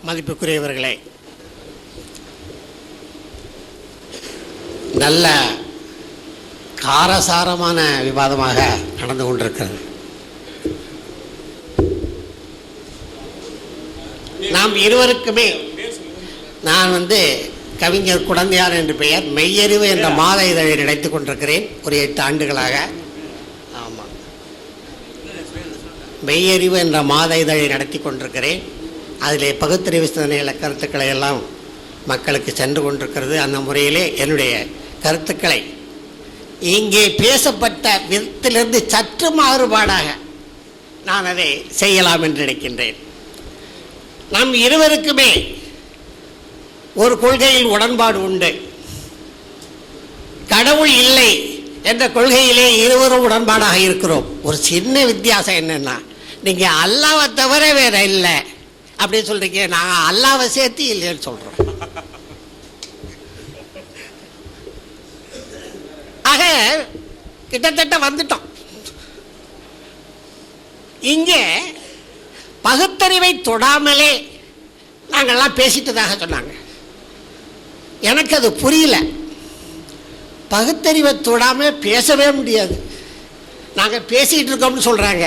மதிப்புக்குரியவர்களே, நல்ல காரசாரமான விவாதமாக நடந்து கொண்டிருக்கிறது. நாம் இருவருக்குமே, நான் கவிஞர் குடந்தையார் என்று பெயர், மெய்யறிவு என்ற மாத இதழை நடத்தி கொண்டிருக்கிறேன் ஒரு 8 ஆண்டுகளாக. ஆமாம், மெய்யறிவு என்ற மாத இதழை நடத்தி கொண்டிருக்கிறேன். அதிலே பகுத்தறிவு சிந்தனைகள கருத்துக்களை எல்லாம் மக்களுக்கு சென்று கொண்டிருக்கிறது. அந்த முறையிலே என்னுடைய கருத்துக்களை இங்கே பேசப்பட்ட விதத்திலிருந்து சற்று மாறுபாடாக நான் அதை செய்யலாம் என்று நினைக்கின்றேன். நம் இருவருக்குமே ஒரு கொள்கையில் உடன்பாடு உண்டு. கடவுள் இல்லை என்ற கொள்கையிலே இருவரும் உடன்பாடாக இருக்கிறோம். ஒரு சின்ன வித்தியாசம் என்னன்னா, நீங்க அல்லாவை தவிர வேற இல்லை அப்படின்னு சொல்றீங்க, நாங்கள் அல்லாவை சேர்த்து இல்லைன்னு சொல்றோம். ஆக கிட்டத்தட்ட வந்துட்டோம். இங்கே பகுத்தறிவை தொடாமலே நாங்கள்லாம் பேசிட்டதாக சொன்னாங்க. எனக்கு அது புரியல. பகுத்தறிவை தொடாமல் பேசவே முடியாது. நாங்கள் பேசிகிட்டு இருக்கோம்னு சொல்கிறாங்க.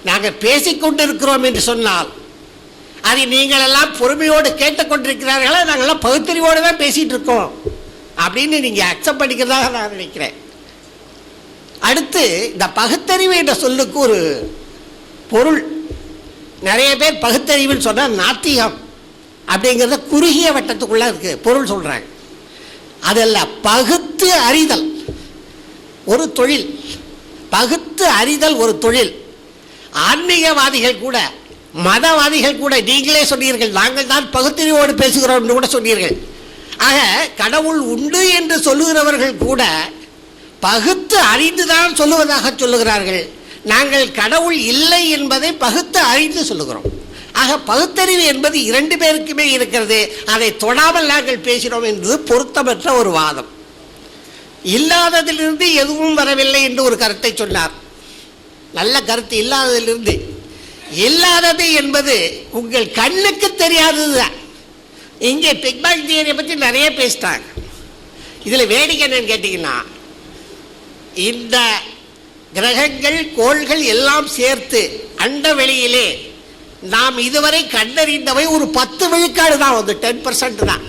நாங்கள் பேசிக்கொண்டு இருக்கிறோம் என்று சொன்னால் அதை நீங்கள் எல்லாம் பொறுமையோடு கேட்டுக்கொண்டிருக்கிறார்களா? நாங்கள்லாம் பகுத்தறிவோடு தான் பேசிகிட்டு இருக்கோம் அப்படின்னு நீங்கள் அக்செப்ட் பண்ணிக்கிறதாக நான் நினைக்கிறேன். அடுத்து, இந்த பகுத்தறிவு என்ற சொல்லுக்கு ஒரு பொருள், நிறைய பேர் பகுத்தறிவுன்னு சொன்னால் நாத்திகம் அப்படிங்கிறத குறுகிய வட்டத்துக்குள்ளே இருக்கு பொருள் சொல்கிறாங்க. அதல்ல, பகுத்து அறிதல் ஒரு தொழில். பகுத்து அறிதல் ஒரு தொழில். ஆன்மீகவாதிகள் கூட, மதவாதிகள் கூட, நீங்களே சொன்னீர்கள் நாங்கள் தான் பகுத்தறிவோடு பேசுகிறோம் என்று கூட சொன்னீர்கள். ஆக கடவுள் உண்டு என்று சொல்லுகிறவர்கள் கூட பகுத்து அறிந்துதான் சொல்லுவதாக சொல்லுகிறார்கள். நாங்கள் கடவுள் இல்லை என்பதை பகுத்து அறிந்து சொல்லுகிறோம். ஆக பகுத்தறிவு என்பது 2 பேருக்குமே இருக்கிறது. அதை தொடாமல் நாங்கள் பேசினோம் என்பது பொருத்தமற்ற ஒரு வாதம். இல்லாததிலிருந்து எதுவும் வரவில்லை என்று ஒரு கருத்தை சொன்னார். நல்ல கருத்து. இல்லாததிலிருந்து, இல்லாதது என்பது உங்கள் கண்ணுக்கு தெரியாததுதான். இங்கே பிக் பேங் தியரியை பற்றி நிறைய பேசிட்டாங்க. இதில் வேடிக்கை என்னன்னு கேட்டிங்கன்னா, இந்த கிரகங்கள் கோள்கள் எல்லாம் சேர்த்து அண்ட வெளியிலே நாம் இதுவரை கண்டறிந்தவை ஒரு 10 விழுக்காடு தான், 10% தான்.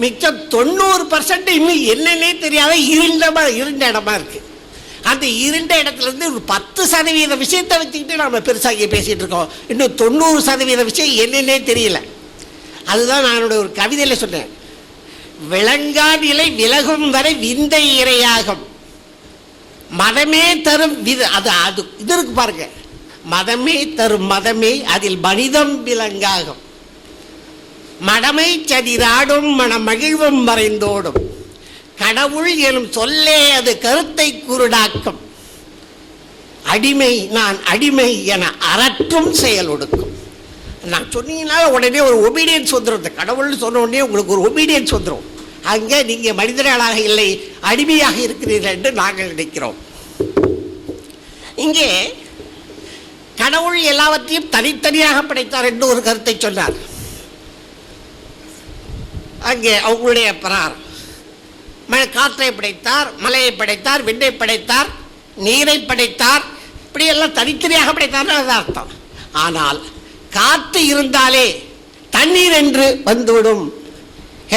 மிச்சம் 90% இன்னும் என்னன்னே தெரியாத இருண்ட இடமா இருக்கு. அந்த இருண்ட இடத்துலேருந்து ஒரு 10% விஷயத்தை வச்சுக்கிட்டு நம்ம பெருசாக பேசிகிட்டு இருக்கோம். இன்னும் 90% விஷயம் என்னன்னே தெரியல. அதுதான் நான் என்னோட ஒரு கவிதையில் சொன்னேன். விளங்கா நிலை விலகும் வரை விந்தை இரையாகும், மதமே தரும் அது இது இருக்கு பாருங்க. மதமே தரும் மதமே அதில் மனிதம் விலங்காகும், மடமை சதிராடும் மனமகிழ்வும் மறைந்தோடும், கடவுள் எனும் சொல்லே அது கருத்தை குருடாக்கும், அடிமை நான் அடிமை என அறற்றும் செயல் ஒடுக்கும். நான் சொன்னீங்கன்னா உடனே ஒரு ஒபீடியன்ஸ் வந்துடும். கடவுள்னு சொன்ன உடனே உங்களுக்கு ஒரு ஒபீடியன்ஸ் வந்துடும். அங்கே நீங்கள் மனிதர்களாக இல்லை, அடிமையாக இருக்கிறீர்கள் என்று நாங்கள் நினைக்கிறோம். இங்கே கடவுள் எல்லாவற்றையும் தனித்தனியாக படைத்தார் என்று ஒரு கருத்தை சொன்னார். அங்கே அவங்களுடைய பிரார் காற்றை படைத்தார், மலையை படைத்தார், விண்ணை படைத்தார், நீரை படைத்தார், இப்படியெல்லாம் தனித்தனியாக படைத்தார் அர்த்தம். ஆனால் காற்று இருந்தாலே தண்ணீர் என்று வந்துவிடும்.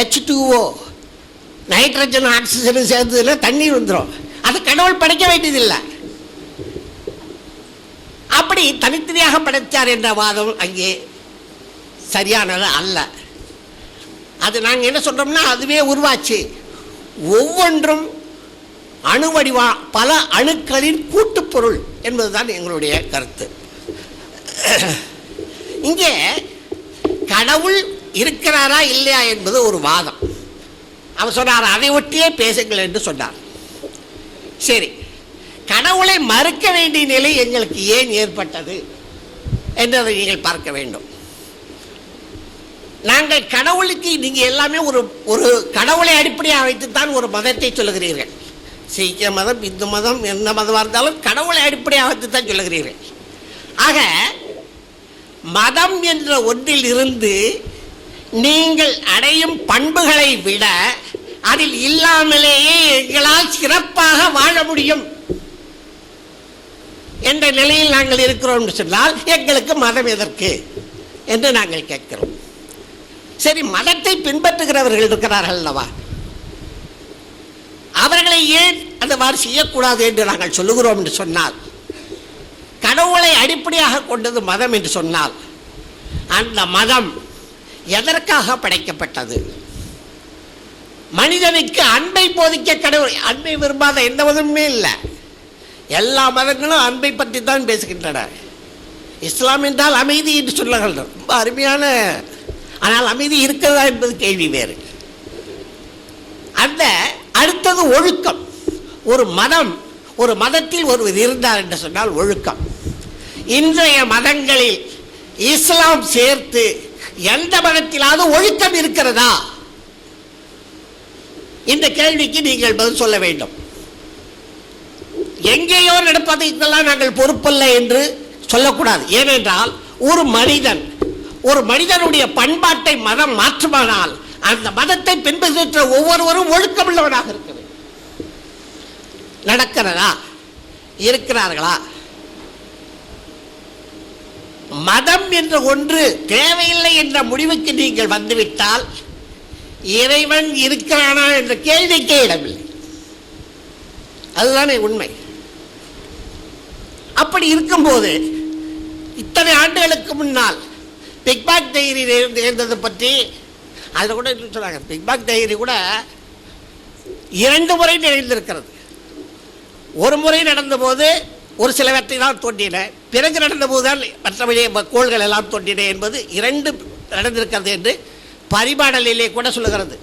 H2O, நைட்ரஜன் ஆக்சிஜன் சேர்ந்ததுல தண்ணீர் வந்துடும். அது கடவுள் படைக்க வேண்டியதில்லை. அப்படி தனித்தனியாக படைத்தார் என்ற வாதம் அங்கே சரியானது அல்ல. அது நாங்கள் என்ன சொல்றோம்னா, அதுவே உருவாச்சு. ஒவ்வொன்றும் அணுவடிவா பல அணுக்களின் கூட்டுப்பொருள் என்பதுதான் எங்களுடைய கருத்து. இங்கே கடவுள் இருக்கிறாரா இல்லையா என்பது ஒரு வாதம். அவர் சொன்னார், அதை ஒட்டியே பேசுங்கள் என்று சொன்னார். சரி, கடவுளை மறுக்க வேண்டிய நிலை எங்களுக்கு ஏன் ஏற்பட்டது என்றதை நீங்கள் பார்க்க வேண்டும். நாங்கள் கடவுளுக்கு, நீங்கள் எல்லாமே ஒரு கடவுளை அடிப்படையாக வைத்துத்தான் ஒரு மதத்தை சொல்லுகிறீர்கள். சீக்கிய மதம், இந்து மதம், எந்த மதமாக இருந்தாலும் கடவுளை அடிப்படையாக வைத்துத்தான் சொல்லுகிறீர்கள். ஆக மதம் என்ற ஒன்றில் இருந்து நீங்கள் அடையும் பண்புகளை விட அதில் இல்லாமலேயே எங்களால் சிறப்பாக வாழ முடியும் என்ற நிலையில் நாங்கள் இருக்கிறோம் என்று சொன்னால் எங்களுக்கு மதம் எதற்கு என்று நாங்கள் கேட்கிறோம். சரி, மதத்தை பின்பற்றுகிறவர்கள் இருக்கிறார்கள் அல்லவா, அவர்களை ஏன் அந்தவாறு செய்யக்கூடாது என்று நாங்கள் சொல்லுகிறோம் என்று சொன்னால், கடவுளை அடிப்படையாக கொண்டது மதம் என்று சொன்னால் அந்த மதம் எதற்காக படைக்கப்பட்டது? மனிதனுக்கு அன்பை போதிக்க கடவுள். அன்பை விரும்பாத எந்த மதமுமே இல்லை. எல்லா மதங்களும் அன்பை பற்றி தான் பேசுகின்றன. இஸ்லாம் என்றால் அமைதி என்று சொல்லுங்கள், ரொம்ப அருமையான. ஆனால் அமைதி இருக்கிறதா என்பது கேள்வி வேறு. அந்த அடுத்தது ஒழுக்கம். ஒரு மதத்தில் ஒருவர் இருந்தார் என்று சொன்னால் ஒழுக்கம். இன்றைய மதங்களில் இஸ்லாம் சேர்த்து எந்த மதத்திலாவது ஒழுக்கம் இருக்கிறதா? இந்த கேள்விக்கு நீங்கள் பதில் சொல்ல வேண்டும். எங்கேயோ நடப்பதை இதெல்லாம் நாங்கள் பொறுப்பல்ல என்று சொல்லக்கூடாது. ஏனென்றால் ஒரு மனிதனுடைய பண்பாட்டை மதம் மாற்றுமானால் அந்த மதத்தை பின்பற்ற ஒவ்வொருவரும் ஒழுக்கமுள்ளவனாக இருக்க வேண்டும். நடக்கிறதா? இருக்கிறார்களா? மதம் என்ற ஒன்று தேவையில்லை என்ற முடிவுக்கு நீங்கள் வந்துவிட்டால் இறைவன் இருக்கிறானா என்ற கேள்விக்கே இடமில்லை. அதுதானே உண்மை. அப்படி இருக்கும்போது இத்தனை ஆண்டுகளுக்கு முன்னால் பிக்பாக் டைரி இருந்ததை பற்றி அதில் கூட சொன்னாங்க. பிக்பாக் டைரி கூட 2 முறை நிகழ்ந்திருக்கிறது. ஒரு முறை நடந்தபோது ஒரு சிலவற்றை தான் தோன்றின, பிறகு நடந்தபோது தான் மற்றபடி கோள்கள் எல்லாம் தோன்றின என்பது 2 நடந்திருக்கிறது என்று பரிபாடலிலே கூட சொல்லுகிறது.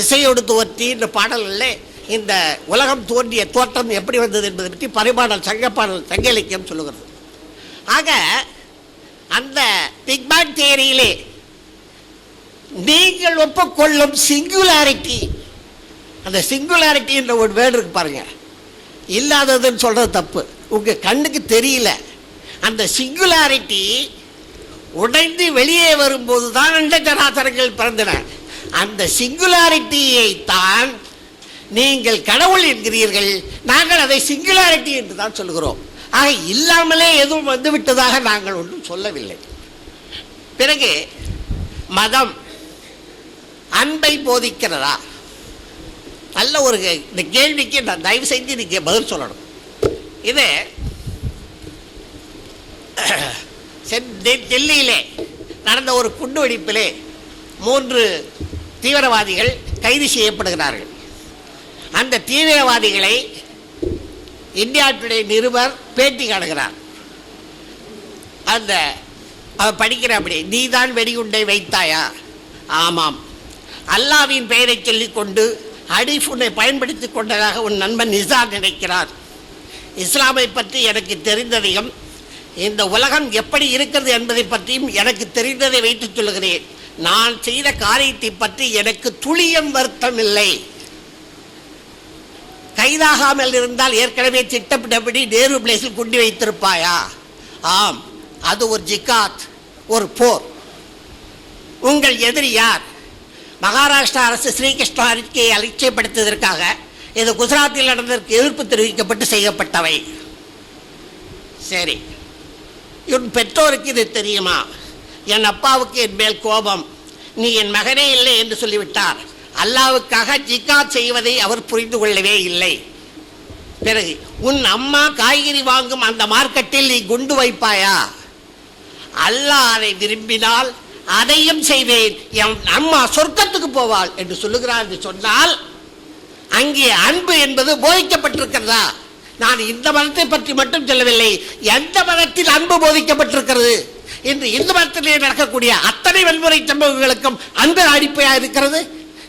இசையோடு தோற்றி இந்த பாடலில் இந்த உலகம் தோன்றிய தோற்றம் எப்படி வந்தது என்பதை பற்றி பரிபாடல் சங்க இலக்கியம் சொல்லுகிறது. ஆக அந்த பிக்பாங் தியரியிலே நீங்கள் ஒப்புக்கொள்ளும் சிங்குலாரிட்டி, அந்த சிங்குலாரிட்டி என்ற ஒரு வேர்டு இருக்கு பாருங்க, இல்லாததுன்னு சொல்றது தப்பு, உங்க கண்ணுக்கு தெரியல. அந்த சிங்குலாரிட்டி உடைந்து வெளியே வரும்போது தான் அண்ட சராசரங்கள் பிறந்தன. அந்த சிங்குலாரிட்டியை தான் நீங்கள் கடவுள் என்கிறீர்கள், நாங்கள் அதை சிங்குலாரிட்டி என்று தான் சொல்கிறோம். ஆக இல்லாமலே எதுவும் வந்துவிட்டதாக நாங்கள் ஒன்றும் சொல்லவில்லை. பிறகு மதம் அன்பை போதிக்கிறதா? நல்ல ஒரு இந்த கேள்விக்கு நான் தயவு செஞ்சு நீங்க பதில் சொல்லணும். இது டெல்லியிலே நடந்த ஒரு குண்டுவெடிப்பிலே 3 தீவிரவாதிகள் கைது செய்யப்படுகிறார்கள். அந்த தீவிரவாதிகளை இந்தியா டுடே நிருபர் பேட்டி காணுகிறார். அந்த படிக்கிற அப்படி, நீதான் வெடிகுண்டை வைத்தாயா? ஆமாம். அல்லாவின் பெயரை சொல்லிக்கொண்டு ஹடீஃப் உன்னை பயன்படுத்தி கொண்டதாக உன் நண்பன் நிசார் நினைக்கிறார். இஸ்லாமை பற்றி எனக்கு தெரிந்ததையும் இந்த உலகம் எப்படி இருக்கிறது என்பதை பற்றியும் எனக்கு தெரிந்ததை வைத்துச் சொல்லுகிறேன். நான் செய்த காரியத்தை பற்றி எனக்கு துளியும் வருத்தம் இல்லை. கைதாகாமல் இருந்தால் ஏற்கனவே திட்டமிட்டபடி நேரு பிளேஸில் குண்டி வைத்திருப்பாயா? ஆம், அது ஒரு ஜிகாத், ஒரு போர். உங்கள் எதிரி யார்? மகாராஷ்டிரா அரசு ஸ்ரீகிருஷ்ண அறிக்கையை அலட்சியப்படுத்துவதற்காக இது குஜராத்தில் நடந்ததற்கு எதிர்ப்பு தெரிவிக்கப்பட்டு செய்யப்பட்டவை. சரி, என் பெற்றோருக்கு இது தெரியுமா? என் அப்பாவுக்கு என் மேல் கோபம், நீ என் மகனே இல்லை என்று சொல்லிவிட்டார். அல்லாவுக்காக ஜிகாத் செய்வதை அவர் புரிந்து கொள்ளவே இல்லை. பிறகு உன் அம்மா காய்கறி வாங்கும் அந்த மார்க்கெட்டில் நீ குண்டு வைப்பாயா? அல்லாஹ் அதை விரும்பினால் அதையும் செய்வேன், என் அம்மா சொர்க்கத்துக்கு போவாள் என்று சொல்லுகிறார் என்று சொன்னால் அங்கே அன்பு என்பது போதிக்கப்பட்டிருக்கிறதா? நான் இந்த மதத்தை பற்றி மட்டும் சொல்லவில்லை, எந்த மதத்தில் அன்பு போதிக்கப்பட்டிருக்கிறது என்று இந்த மதத்திலே நடக்கக்கூடிய அத்தனை வன்முறை சம்பவங்களுக்கும் அன்பு அடிப்படையாக இருக்கிறது.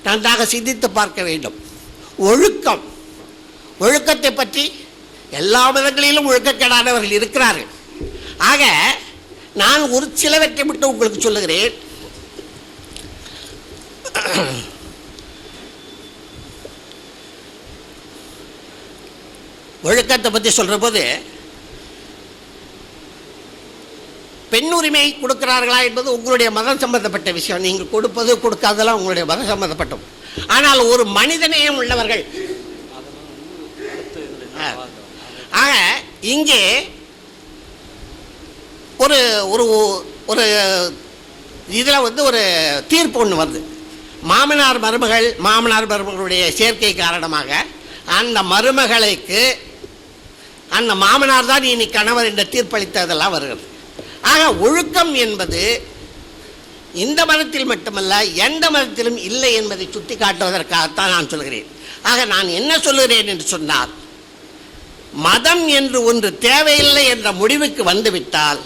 நன்றாக சிந்தித்து பார்க்க வேண்டும். ஒழுக்கம், ஒழுக்கத்தை பற்றி எல்லா மதங்களிலும் ஒழுக்கக்கேடானவர்கள் இருக்கிறார்கள். ஆக நான் ஒரு சிலவற்றை மட்டும் உங்களுக்கு சொல்லுகிறேன். ஒழுக்கத்தை பற்றி சொல்ற போது, இப்போ பெண் உரிமை கொடுக்கிறார்களா என்பது உங்களுடைய மதம் சம்பந்தப்பட்ட விஷயம். நீங்கள் கொடுப்பது கொடுக்காதெல்லாம் உங்களுடைய மதம் சம்பந்தப்பட்டது. ஆனால் ஒரு மனிதநேயம் உள்ளவர்கள். ஆக இங்கே ஒரு ஒரு ஒரு இதில் ஒரு தீர்ப்பு ஒன்று வருது. மாமனார் மருமகளுடைய சேர்க்கை காரணமாக அந்த மருமகளுக்கு அந்த மாமனார் தான் இனி கணவர் என்ற தீர்ப்பளித்ததெல்லாம் வருகிறது. ஆக ஒழுக்கம் என்பது இந்த மதத்தில் மட்டுமல்ல, எந்த மதத்திலும் இல்லை என்பதை சுட்டி காட்டுவதற்காகத்தான் நான் சொல்கிறேன். ஆக நான் என்ன சொல்லுகிறேன் என்று சொன்னால், மதம் என்று ஒன்று தேவையில்லை என்ற முடிவுக்கு வந்துவிட்டால்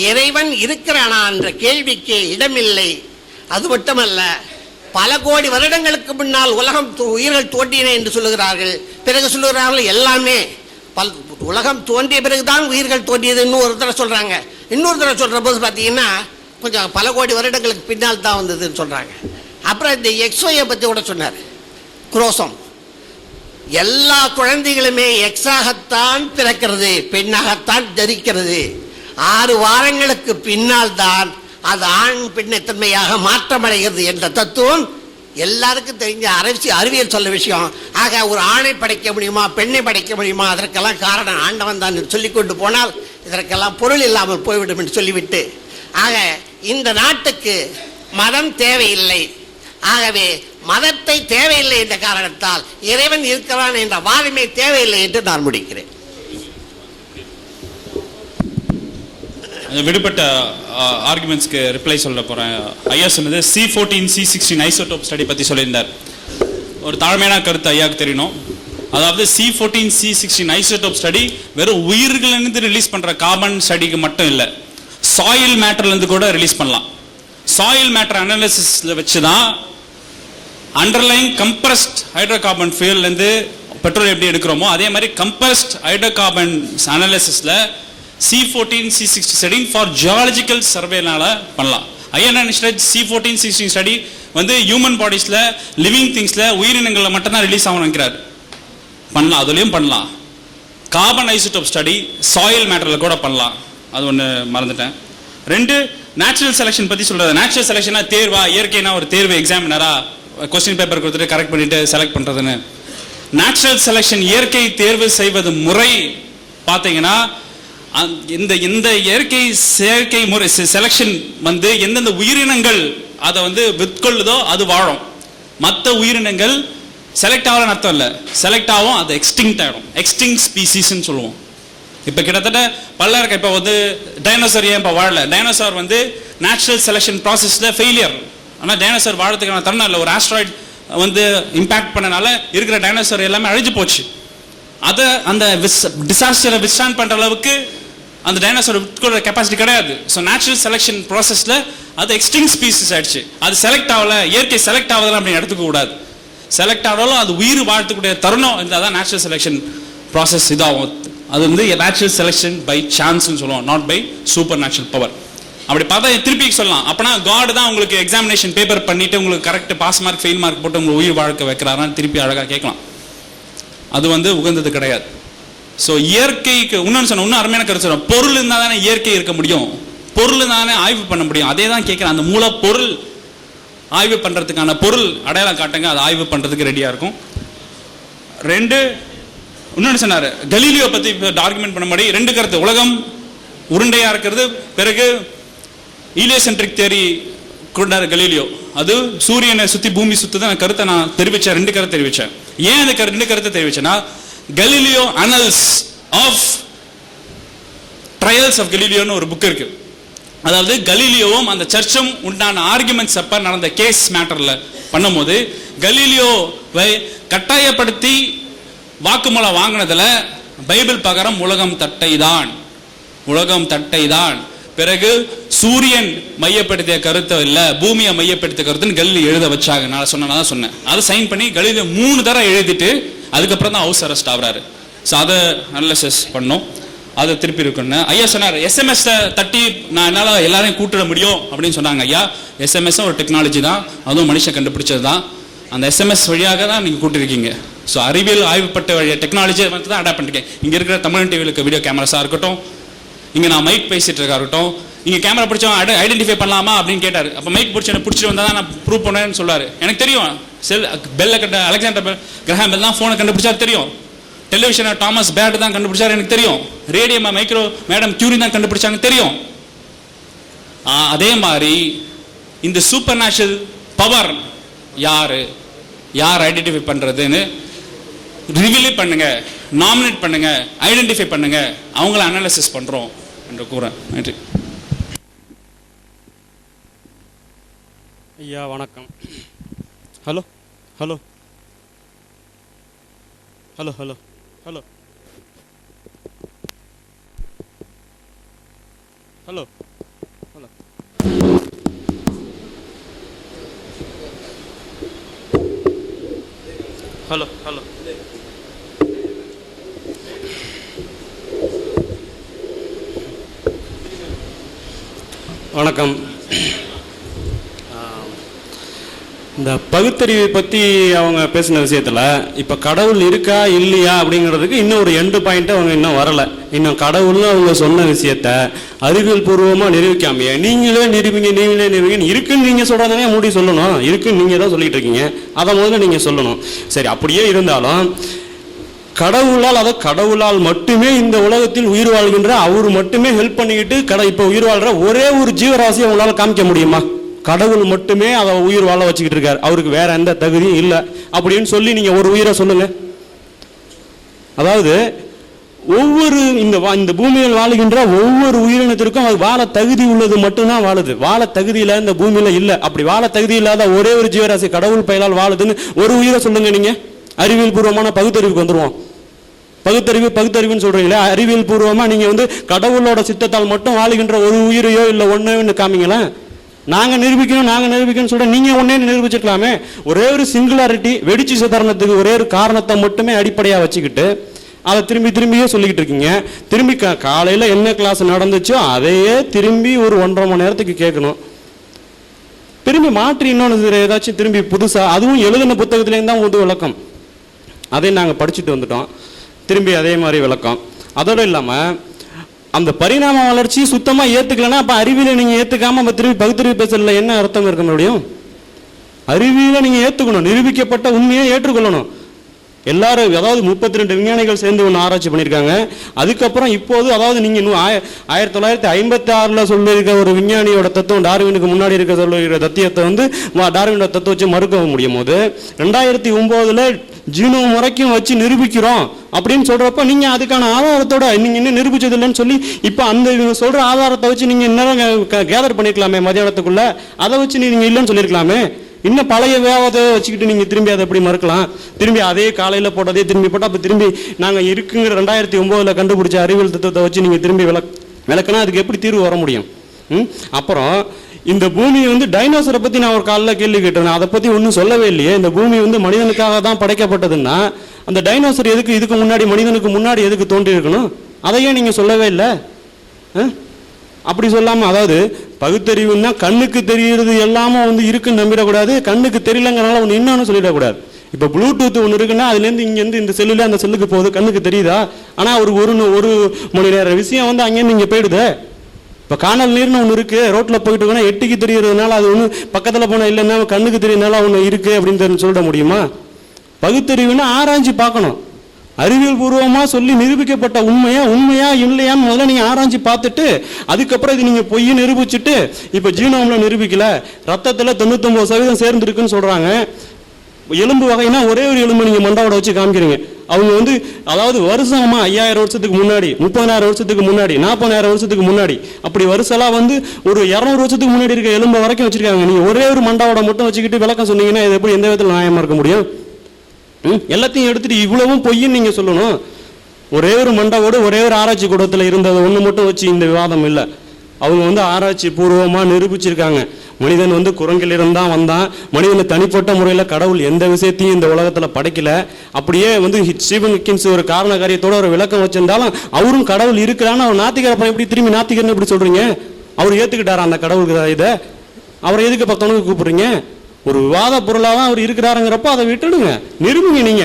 இறைவன் இருக்கிறானா என்ற கேள்விக்கு இடமில்லை. அது மட்டுமல்ல, பல கோடி வருடங்களுக்கு முன்னால் உயிர்கள் தோன்றின என்று சொல்லுகிறார்கள். பிறகு சொல்லுகிறார்கள் எல்லாமே உலகம் தோன்றிய பிறகுதான் உயிர்கள் தோன்றியதுன்னு ஒரு தடவை சொல்கிறாங்க. இன்னொரு தடவை சொல்கிற போது பார்த்தீங்கன்னா கொஞ்சம் பல கோடி வருடங்களுக்கு பின்னால் தான் வந்ததுன்னு சொல்கிறாங்க. அப்புறம் இந்த எக்ஸோயை பற்றி கூட சொன்னார். குரோசம் எல்லா குழந்தைகளுமே எக்ஸாகத்தான் பிறக்கிறது, பெண்ணாகத்தான் தரிக்கிறது. 6 வாரங்களுக்கு பின்னால் தான் அது ஆண் பெண்ணத்தன்மையாக மாற்றமடைகிறது என்ற தத்துவம் எல்லாருக்கும் தெரிஞ்ச அறிவியல் சொல்ல விஷயம். ஆக ஒரு ஆணை படைக்க முடியுமா, பெண்ணை படைக்க முடியுமா, அதற்கெல்லாம் காரணம் ஆண்டவன் தான் சொல்லிக் கொண்டு போனால் இதற்கெல்லாம் பொருள் இல்லாமல் போய்விடும் என்று சொல்லிவிட்டு, ஆக இந்த நாட்டுக்கு மதம் தேவையில்லை. ஆகவே மதத்தை தேவையில்லை என்ற காரணத்தால் இறைவன் இருக்கிறான் என்ற வாதமே தேவையில்லை என்று நான் முடிக்கிறேன். விடுபட்ட ஆர்குமெண்ட்ஸ்க்கு ரிப்ளை சொல்ல போகிறேன். ஐயா சொன்னது C14 C16 ஐசோடோப் ஸ்டடி பற்றி சொல்லியிருந்தார். ஒரு தாழ்மையான கருத்து ஐயாவுக்கு தெரியணும். அதாவது C14 C16 ஐசோடோப் ஸ்டடி வெறும் உயிர்களிலிருந்து ரிலீஸ் பண்ணுற கார்பன் ஸ்டடிக்கு மட்டும் இல்லை, சாயில் மேட்டர்லேருந்து கூட ரிலீஸ் பண்ணலாம். சாயில் மேட்டர் அனாலிசிஸில் வச்சு தான் அண்டர்லைங் கம்ப்ரஸ்ட் ஹைட்ரோகார்பன் ஃபியூல்லேருந்து பெட்ரோல் எப்படி எடுக்கிறோமோ அதே மாதிரி கம்ப்ரஸ்ட் ஹைட்ரோகார்பன் அனாலிசிஸில் C14 C16 study for geological சர்வேனால பண்ணலாம். ஐயா C14 C16 ஸ்டடி ஹியூமன் பாடிஸில் லிவிங் திங்ஸில் உயிரினங்களில் மட்டும்தான் ரிலீஸ் ஆகணும் நினைக்கிறார். பண்ணலாம், அதுலேயும் பண்ணலாம். கார்பன் ஐசோடோப் ஸ்டடி சாயில் மேட்டரில் கூட பண்ணலாம். அது ஒன்று மறந்துட்டேன். 2 நேச்சுரல் செலெக்ஷன் பற்றி சொல்கிறது. நேச்சுரல் செலெக்ஷனா தேர்வா, இயற்கைனா ஒரு தேர்வு எக்ஸாமினரா கொஸ்டின் பேப்பர் கொடுத்துட்டு கரெக்ட் பண்ணிட்டு செலக்ட் பண்ணுறதுன்னு. நேச்சுரல் செலெக்ஷன் இயற்கை தேர்வு செய்வது முறை பார்த்தீங்கன்னா இந்த இயற்கை செயற்கை முறை செலெக்ஷன் எந்தெந்த உயிரினங்கள் அதை விற்கொள்ளுதோ அது வாழும். மற்ற உயிரினங்கள் செலக்ட் ஆகலன்னு அர்த்தம் இல்லை, செலக்ட் ஆகும், அது எக்ஸ்டிங்க்ட் ஆகிடும். எக்ஸ்டிங் ஸ்பீசிஸ்ன்னு சொல்லுவோம். இப்போ கிட்டத்தட்ட பல்லருக்கு இப்போ டைனோசர் ஏன் இப்போ வாழல? டைனோசர் நேச்சுரல் செலெக்ஷன் ப்ராசஸில் ஃபெயிலியர். ஆனால் டைனோசர் வாழறதுக்கான தருணம் இல்லை. ஒரு ஆஸ்ட்ராய்டு இம்பாக்ட் பண்ணனால இருக்கிற டைனோசர் எல்லாமே அழிஞ்சு போச்சு. அதை அந்த டிசாஸ்டரை விஸ்டாண்ட் பண்ணுற அளவுக்கு அந்த டைனோசர் விற்கொள்கிற கெப்பாசிட்டி கிடையாது. ஸோ நேச்சுரல் செலெக்ஷன் ப்ராசஸில் அது எக்ஸ்டிங் ஸ்பீசிஸ் ஆயிடுச்சு. அது செலக்ட் ஆகலை, இயற்கை செலக்ட் ஆகுதெல்லாம் அப்படின்னு எடுத்துக்க கூடாது. செலக்ட் ஆனாலும் அது உயிர் வாழ்த்துக்கூடிய தருணம் இருந்தால் தான் நேச்சுரல் செலெக்ஷன் ப்ராசஸ் இதாகும். அது நேச்சுரல் செலெக்ஷன் பை சான்ஸ்னு சொல்லுவோம், not by supernatural power. அப்படி பார்த்தா திருப்பி சொல்லலாம், அப்பனா காட் தான் உங்களுக்கு எக்ஸாமினேஷன் பேப்பர் பண்ணிட்டு உங்களுக்கு correct pass mark fail mark போட்டு உங்களுக்கு உயிர் வாழ்க்கை வைக்கிறாரான்னு திருப்பி அழகாக கேட்கலாம். அது உகந்தது கிடையாது. ஸோ இயற்கைக்கு இன்னும் அருமையான கருத்து சொல்கிறோம். பொருள் இருந்தால் தானே இயற்கை இருக்க முடியும், பொருள் தானே ஆய்வு பண்ண முடியும். அதே தான் கேட்குறேன். அந்த மூல பொருள் ஆய்வு பண்ணுறதுக்கான பொருள் அடையாளம் காட்டுங்க, அது ஆய்வு பண்ணுறதுக்கு ரெடியாக இருக்கும். 2 இன்னொன்று சொன்னார், கலீலியோ பற்றி ஆர்குமெண்ட் பண்ண மாதிரி 2 கருத்து. உலகம் உருண்டையாக இருக்கிறது, பிறகு ஈலியோசென்ட்ரிக் தியரி கொண்டார் கலீலியோ. அது சூரியனை சுற்றி பூமி சுற்றுதான் கருத்தை நான் தெரிவித்தேன். 2 கருத்தை தெரிவித்தேன். ஏன் அந்த 2 கருத்தை தெரிவிச்சேன்னா, Galileo annals of trials of கலீலியோன்னு ஒரு புக் இருக்கு. அதாவது கலீலியோவும் அந்த சர்ச்சும் உண்டான ஆர்குமெண்ட்ஸ் அப்ப நடந்த கேஸ் மேட்டர்ல பண்ணும்போது கலீலியோவை கட்டாயப்படுத்தி வாக்குமூலம் வாங்கினதுல பைபிள் பிரகாரம் உலகம் தட்டை தான். பிறகு சூரியன் மையப்படுத்திய கருத்தை இல்ல, பூமியை மையப்படுத்திய கருத்துன்னு கலீலியோ எழுத வச்சாங்க. நான் சொன்னேன் அதை சைன் பண்ணி கலீலியோ 3 தடவை எழுதிட்டு அதுக்கப்புறம் தான் ஹவுஸ் அரெஸ்ட் ஆகுறாரு. ஸோ அதை அனலைசிஸ் பண்ணோம், அதை திருப்பி இருக்குன்னு ஐயா சொன்னார். SMS தட்டி நான் என்னால் எல்லாரையும் கூட்டிட முடியும் அப்படின்னு சொன்னாங்க. ஐயா SMS ஒரு டெக்னாலஜி தான், அதுவும் மனுஷன் கண்டுபிடிச்சது தான். அந்த SMS வழியாக தான் நீங்கள் கூட்டிருக்கீங்க. ஸோ அறிவியல் ஆய்வுப்பட்ட வழியாக டெக்னாலஜியை தான் அடாப்ட் பண்ணிருக்கேன். இங்கே இருக்கிற தமிழ் டிவியில் இருக்க வீடியோ கேமராஸாக இருக்கட்டும், இங்கே நான் மைக் பேசிகிட்டு இருக்கா இருக்கட்டும், இங்கே கேமரா பிடிச்சவன் ஐடென்டிஃபை பண்ணலாமா அப்படின்னு கேட்டார். அப்போ மைக் பிடிச்சிட்டு வந்தால் தான் நான் ப்ரூவ் பண்ணேன்னு சொல்லார். எனக்கு தெரியும் அலெக்சாண்டர் கிரஹாம் பெல் தான் ஃபோனை கண்டுபிடிச்சா தெரியும். டெலிவிஷனை டாமஸ் பேட் தான் கண்டுபிடிச்சாரு எனக்கு தெரியும். ரேடியோ மைக்ரோ மேடம் கியூரி தான் கண்டுபிடிச்சாங்க தெரியும். அதே மாதிரி இந்த சூப்பர் நேச்சுரல் பவர் யார் ஐடென்டிஃபை பண்ணுறதுன்னு ரிவீலே பண்ணுங்க, நாமினேட் பண்ணுங்க, ஐடென்டிஃபை பண்ணுங்க, அவங்கள அனாலிசிஸ் பண்ணுறோம் என்று கூறேன். நன்றி. ஐயா வணக்கம். Hello hello hello hello hello hello hello hello hello வணக்கம். இந்த பகுத்தறிவை பற்றி அவங்க பேசின விஷயத்தில் இப்போ கடவுள் இருக்கா இல்லையா அப்படிங்கிறதுக்கு இன்னும் ஒரு எண்டு பாயிண்ட்டு அவங்க இன்னும் வரலை. இன்னும் கடவுள்னு அவங்க சொன்ன விஷயத்த அறிவியல் பூர்வமாக நிரூபிக்காமையே நீங்களே நிரூபிங்க இருக்குன்னு நீங்கள் சொல்கிறதானே மூடி சொல்லணும். இருக்குன்னு நீங்கள் தான் சொல்லிட்டு இருக்கீங்க, அதை முதல்ல நீங்கள் சொல்லணும். சரி, அப்படியே இருந்தாலும் கடவுளால் மட்டுமே இந்த உலகத்தில் உயிர் வாழ்கின்ற அவர் மட்டுமே ஹெல்ப் பண்ணிக்கிட்டு இப்போ உயிர் வாழ்கிற ஒரே ஒரு ஜீவராசியை அவங்களால காமிக்க முடியுமா? கடவுள் மட்டுமே அதை உயிர் வாழ வச்சுக்கிட்டு இருக்காரு, அவருக்கு வேற எந்த தகுதியும் இல்லை அப்படின்னு சொல்லி நீங்க ஒரு உயிரை சொல்லுங்க. அதாவது ஒவ்வொரு இந்த பூமியில் வாழுகின்ற ஒவ்வொரு உயிரினத்திற்கும் அது வாழ தகுதி உள்ளது மட்டும்தான் வாழுது. வாழ தகுதியில இந்த பூமியில இல்லை. அப்படி வாழ தகுதி இல்லாத ஒரே ஒரு ஜீவராசி கடவுள் பெயரால் வாழுதுன்னு ஒரு உயிரை சொல்லுங்க. நீங்க அறிவியல் பூர்வமான பகுத்தறிவுக்கு வந்துருவோம். பகுத்தறிவுன்னு சொல்றீங்களே, அறிவியல் பூர்வமா நீங்க கடவுளோட சித்தத்தால் மட்டும் வாழுகின்ற ஒரு உயிரையோ இல்லை ஒன்னு காமிங்களேன். நாங்கள் நிரூபிக்கணும் சொல்ற நீங்க ஒன்னே நிரூபிச்சிருக்கலாமே. ஒரே ஒரு சிங்குலாரிட்டி வெடிச்சு சிதறனத்துக்கு ஒரே ஒரு காரணத்தை மட்டுமே அடிப்படையா வச்சுக்கிட்டு அதை திரும்பியே சொல்லிக்கிட்டு இருக்கீங்க. திரும்பி காலையில என்ன கிளாஸ் நடந்துச்சோ அதையே திரும்பி ஒரு 1.5 மணி நேரத்துக்கு கேட்கணும். திரும்பி மாற்றி இன்னொன்று ஏதாச்சும் திரும்பி புதுசா, அதுவும் எழுதின புத்தகத்திலேருந்து தான் விளக்கம், அதை நாங்கள் படிச்சுட்டு வந்துட்டோம். திரும்பி அதே மாதிரி விளக்கம். அதோட இல்லாம அந்த பரிணாம வளர்ச்சி சுத்தமா ஏத்துக்கலன்னா அப்ப அறிவியலை நீங்க ஏத்துக்காம நம்ம திரும்பி பகுத்தறிவு பேசல என்ன அர்த்தம் இருக்க முடியும்? அறிவியலை நீங்க ஏத்துக்கணும், நிரூபிக்கப்பட்ட உண்மையை ஏற்றுக்கொள்ளணும். எல்லாரும் அதாவது 32 விஞ்ஞானிகள் சேர்ந்து ஒன்று ஆராய்ச்சி பண்ணியிருக்காங்க. அதுக்கப்புறம் இப்போது அதாவது நீங்க 1956 சொல்லியிருக்க ஒரு விஞ்ஞானியோட தத்துவம் டார்வினுக்கு முன்னாடி இருக்க சொல்லியிருக்கிற தத்துவத்தை டார்வினோட தத்துவம் வச்சு மறுக்க முடியும் போது 2009 ஜீனோம் வரைக்கும் வச்சு நிரூபிக்கிறோம் அப்படின்னு சொல்றப்ப நீங்க அதுக்கான ஆதாரத்தோட நீங்க இன்னும் நிரூபிச்சது இல்லைன்னு சொல்லி இப்ப அந்த சொல்ற ஆதாரத்தை வச்சு நீங்க இன்னும் கேதர் பண்ணிருக்கலாமே மதியானத்துக்குள்ள. அதை வச்சு நீங்க இல்லைன்னு சொல்லியிருக்கலாமே. இன்னும் பழைய வியாபாரத்தை வச்சுக்கிட்டு நீங்க திரும்பி அதை எப்படி மறுக்கலாம்? திரும்பி அதே காலையில போட்டதே திரும்பி போட்டா அப்ப திரும்பி நாங்க இருக்குங்கிற 2009 கண்டுபிடிச்ச அறிவியல் தத்துவத்தை வச்சு நீங்க திரும்பி விளக்குனா அதுக்கு எப்படி தீர்வு வர முடியும்? அப்புறம் இந்த பூமி டைனோசரை பத்தி நான் ஒரு காலைல கேள்வி கேட்டேன், அதை பத்தி ஒன்றும் சொல்லவே இல்லையே. இந்த பூமி மனிதனுக்காக தான் படைக்கப்பட்டதுன்னா அந்த டைனோசர் எதுக்கு இதுக்கு முன்னாடி மனிதனுக்கு முன்னாடி எதுக்கு தோன்றி இருக்கணும்? அதையே நீங்க சொல்லவே இல்லை. அப்படி சொல்லாம அதாவது பகுத்தறிவுன்னா கண்ணுக்கு தெரிகிறது எல்லாமே இருக்குன்னு நம்பிடக்கூடாது, கண்ணுக்கு தெரியலங்கிறனால ஒன்று இன்னொன்னு சொல்லிடக்கூடாது. இப்போ ப்ளூடூத் ஒன்று இருக்குன்னா அதுலேருந்து இங்கேருந்து இந்த செல்லுல அந்த செல்லுக்கு போகுது, கண்ணுக்கு தெரியுதா? ஆனால் ஒரு மணி நேரம் விஷயம் அங்கேருந்து இங்கே போயிடுது. இப்போ காணல் நீர்னு ஒன்று இருக்கு, ரோட்டில் போயிட்டு இருக்கோன்னா எட்டிக்கு தெரியறதுனால அது ஒன்று பக்கத்தில் போனால் இல்லைன்னா கண்ணுக்கு தெரியறதுனால ஒன்று இருக்கு அப்படின்னு சொல்லிட முடியுமா? பகுத்தறிவுன்னா ஆராய்ச்சி பார்க்கணும். அறிவியல் பூர்வமாக சொல்லி நிரூபிக்கப்பட்ட உண்மையா இல்லையான்னு முதல்ல நீங்கள் ஆராய்ச்சி பார்த்துட்டு அதுக்கப்புறம் இது நீங்கள் பொய் நிரூபிச்சுட்டு இப்போ ஜீனோமில் நிரூபிக்கல, ரத்தத்தில் 99% சேர்ந்துருக்குன்னு சொல்கிறாங்க. எலும்பு வகைனா ஒரே ஒரு எலும்பு நீங்கள் மண்டாவோட வச்சு காமிக்கிறீங்க. அவங்க அதாவது வருஷமா 5000 வருஷத்துக்கு முன்னாடி, 30,000 வருஷத்துக்கு முன்னாடி, 40,000 வருஷத்துக்கு முன்னாடி அப்படி வருஷம்லாம் ஒரு 200 வருஷத்துக்கு முன்னாடி இருக்க எலும்பு வரைக்கும் வச்சிருக்காங்க. நீங்கள் ஒரே ஒரு மண்டாவோட மட்டும் வச்சுக்கிட்டு விளக்கம் சொன்னீங்கன்னா இது எப்படி எந்த விதத்தில் நியாயமா இருக்க முடியும்? எல்லாத்தையும் எடுத்துட்டு இவ்வளவும் பொய்ன்னு நீங்க சொல்லணும். ஒரே ஒரு மண்டாவோடு ஒரே ஒரு ஆராய்ச்சி கூடத்தில் இருந்ததை ஒன்று மட்டும் வச்சு இந்த விவாதம் இல்லை. அவங்க ஆராய்ச்சி பூர்வமாக நிரூபிச்சிருக்காங்க. மனிதன் குரங்கில் இருந்தான் வந்தான், மனிதனை தனிப்பட்ட முறையில் கடவுள் எந்த விஷயத்தையும் இந்த உலகத்தில் படைக்கல. அப்படியே ஸ்டீவன் ஹாக்கின்ஸ் ஒரு காரண காரியத்தோட ஒரு விளக்கம் வச்சிருந்தாலும் அவரும் கடவுள் இருக்கிறான்னு அவர் நாத்திகர் எப்படி திரும்பி நாத்திகர்னு எப்படி சொல்றீங்க? அவர் ஏற்றுக்கிட்டாரா அந்த கடவுளுக்கு இதை? அவரை எதுக்கு பக்கத்துக்கு கூப்பிடுறீங்க? ஒரு விவாத பொருளாக தான் அவர் இருக்கிறாருங்கிறப்ப அதை விட்டுடுங்க, நிரூபிங்க. நீங்க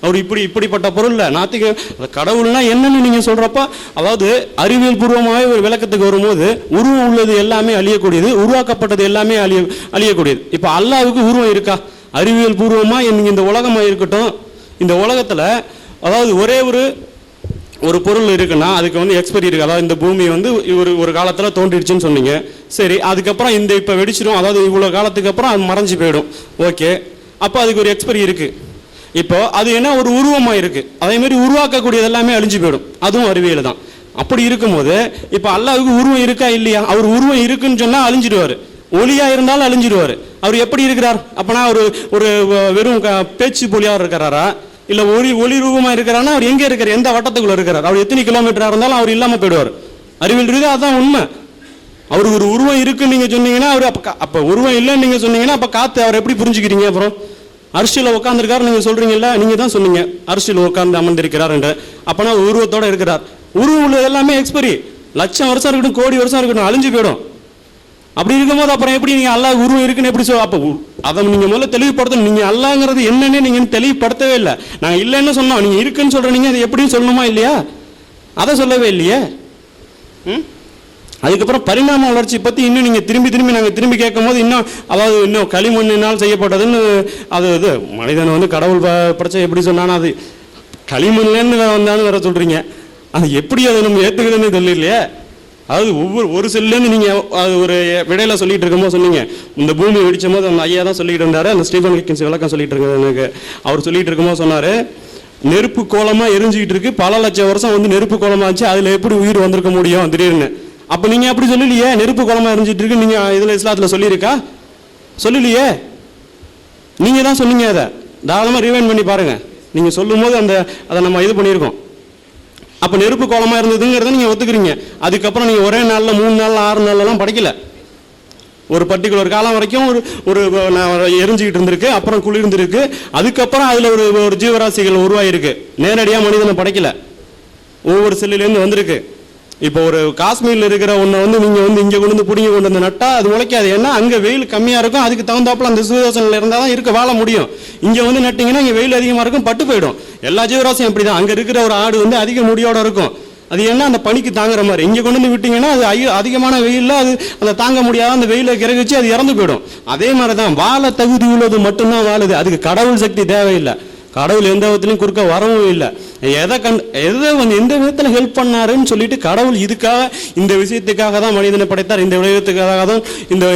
அவர் இப்படிப்பட்ட பொருள் இல்லை. நாத்திக கடவுள்னா என்னன்னு நீங்க சொல்றப்ப, அதாவது அறிவியல் பூர்வமாகவே ஒரு விளக்கத்துக்கு வரும்போது உருவம் உள்ளது எல்லாமே அழியக்கூடியது, உருவாக்கப்பட்டது எல்லாமே அழியக்கூடியது. இப்போ அல்லாஹ்வுக்கு உருவம் இருக்கா? அறிவியல் பூர்வமா நீங்க இந்த உலகமா இருக்கட்டும், இந்த உலகத்துல அதாவது ஒரே ஒரு பொருள் இருக்குன்னா அதுக்கு வந்து எக்ஸ்பைரி இருக்கு. அதாவது இந்த பூமி வந்து ஒரு காலத்துல தோன்றிடுச்சுன்னு சொன்னீங்க. சரி, அதுக்கப்புறம் இப்போ வெடிச்சிடும், அதாவது இவ்வளோ காலத்துக்கு அப்புறம் அது மறைஞ்சு போயிடும். ஓகே, அப்போ அதுக்கு ஒரு எக்ஸ்பைரி இருக்கு. இப்போ அது என்ன ஒரு உருவமாக இருக்கு, அதே மாதிரி உருவாக்கக்கூடியது எல்லாமே அழிஞ்சு போயிடும், அதுவும் அறிவியல் தான். அப்படி இருக்கும்போது இப்போ அல்லாஹ்வுக்கு உருவம் இருக்கா இல்லையா? அவர் உருவம் இருக்குன்னு சொன்னால் அழிஞ்சிடுவார், ஒளியா இருந்தாலும் அழிஞ்சிடுவார். அவர் எப்படி இருக்கிறார்? அப்பனா ஒரு வெறும் பேச்சு போலியாக இருக்கிறாரா, இல்லை ஒளி ரூபமாக இருக்கிறாருன்னா அவர் எங்கே இருக்கார், எந்த வட்டத்துக்குள்ள இருக்கிறார்? அவர் எத்தனை கிலோமீட்டராக இருந்தாலும் அவர் இல்லாமல் போயிடுவார். அறிவியல் ரீதியாக அதுதான் உண்மை. அவருக்கு ஒரு உருவம் இருக்குன்னு நீங்கள் சொன்னீங்கன்னா அவர் அப்போ உருவம் இல்லைன்னு நீங்கள் சொன்னீங்கன்னா அப்போ காற்று அவர் எப்படி புரிஞ்சுக்கிறீங்க? அப்புறம் அரிசியில் உட்காந்துருக்காரு நீங்கள் சொல்கிறீங்கல்ல, நீங்கள் தான் சொன்னீங்க அரிசியில் உட்காந்து அமர்ந்திருக்கிறார் என்று. அப்போனா உருவத்தோடு இருக்கிறார். உருவம் உள்ளது எல்லாமே எக்ஸ்பைரி, லட்சம் வருஷம் இருக்கட்டும், கோடி வருஷம் இருக்கட்டும், அழிஞ்சு போயிடும். அப்படி இருக்கும்போது அப்புறம் எப்படி நீங்கள் அல்லாஹ் உருவம் இருக்குன்னு எப்படி அப்போ அதை நீங்கள் முதல்ல தெளிவுபடுத்தணும். நீங்கள் அல்லாஹ்ங்கிறது என்னன்னே நீங்கள் தெளிவுபடுத்தவே இல்லை. நாங்கள் இல்லைன்னு சொன்னோம், நீங்கள் இருக்குன்னு சொல்கிறீங்க, அது எப்படின்னு சொல்லணுமா இல்லையா? அதை சொல்லவே இல்லையே. அதுக்கப்புறம் பரிணாம வளர்ச்சி பற்றி இன்னும் நீங்கள் திரும்பி கேட்கும் போது அதாவது இன்னும் களிமண்ணினால் செய்யப்பட்டதுன்னு இது மனிதனை வந்து கடவுள் படைச்ச எப்படி சொன்னாலும் அது களிமண்லேன்னு வந்தாலும் வேற சொல்கிறீங்க. அது எப்படி அதை நம்ம ஏற்றுக்குதுன்னு தெரியலையே. அதாவது ஒரு செல்லுன்னு நீங்கள் அது ஒரு விடையில சொல்லிட்டு இருக்கும்போது சொன்னீங்க, இந்த பூமி வெடிச்சும் போது அந்த ஐயா தான் சொல்லிட்டு இருந்தாரு, அந்த ஸ்டீஃபன் ஹாக்கின்ஸ் விளக்கம் சொல்லிட்டு இருக்காரு எனக்கு. அவர் சொல்லிட்டு இருக்கும்போது சொன்னார், நெருப்பு கோலமாக எரிஞ்சிக்கிட்டு இருக்கு, பல லட்சம் வருஷம் வந்து நெருப்பு கோலமாச்சு, அதில் எப்படி உயிர் வந்திருக்க முடியும் திடீர்னு? அப்போ நீங்கள் அப்படி சொல்லலையே, நெருப்பு கோலமாக எரிஞ்சிட்டு இருக்கு நீங்கள் இதில் இஸ்லாத்தில் சொல்லியிருக்கா? சொல்லலையே, நீங்கள் தான் சொன்னீங்க. அதை தாராளமாக ரிவைண்ட் பண்ணி பாருங்கள். நீங்கள் சொல்லும் போது அதை நம்ம இது பண்ணியிருக்கோம். அப்போ நெருப்பு கோலமாக இருந்ததுங்கிறத நீங்கள் ஒத்துக்கிறீங்க. அதுக்கப்புறம் நீங்கள் ஒரே நாளில் 3 நாள் 6 நாள்லாம் படைக்கல, ஒரு பர்டிகுலர் காலம் வரைக்கும் ஒரு எரிஞ்சிக்கிட்டு இருந்திருக்கு, அப்புறம் குளிர்ந்துருக்கு, அதுக்கப்புறம் அதில் ஒரு ஜீவராசிகள் உருவாயிருக்கு. நேரடியாக மனிதனை படைக்கல, ஒவ்வொரு செல்லுலேருந்து வந்திருக்கு. இப்போ ஒரு காஷ்மீரில் இருக்கிற ஒன்றை வந்து நீங்கள் வந்து இங்கே கொண்டு வந்து பிடிங்கி கொண்டு வந்து நட்டால் அது உழைக்காது. ஏன்னா அங்கே வெயில் கம்மியாக இருக்கும், அதுக்கு தகுந்தாப்பில் அந்த சூரியசனில் இருந்தால் தான் வாழ முடியும். இங்கே வந்து நட்டிங்கன்னா இங்கே வெயில் அதிகமாக இருக்கும், பட்டு போயிடும். எல்லா ஜீவராசியும் அப்படி தான். அங்கே இருக்கிற ஒரு ஆடு வந்து அதிக முடியோட இருக்கும், அது என்ன அந்த பனிக்கு தாங்குற மாதிரி. இங்கே கொண்டு வந்து விட்டிங்கன்னா அது அதிகமான வெயிலில் அது அந்த தாங்க முடியாத அந்த வெயிலை கிரகிச்சு அது இறந்து போயிடும். அதே மாதிரி தான் வாழ தகுதி உள்ளது மட்டும்தான் வாழுது, அதுக்கு கடவுள் சக்தி தேவையில்லை. கடவுள் எந்த விதத்திலையும் குறுக்க வரவும் இல்லை. எதை வந்து எந்த விதத்தில் ஹெல்ப் பண்ணாருன்னு சொல்லிட்டு கடவுள் இதுக்காக இந்த விஷயத்துக்காக தான் மனிதனை படைத்தார், இந்த விடயத்துக்காக தான்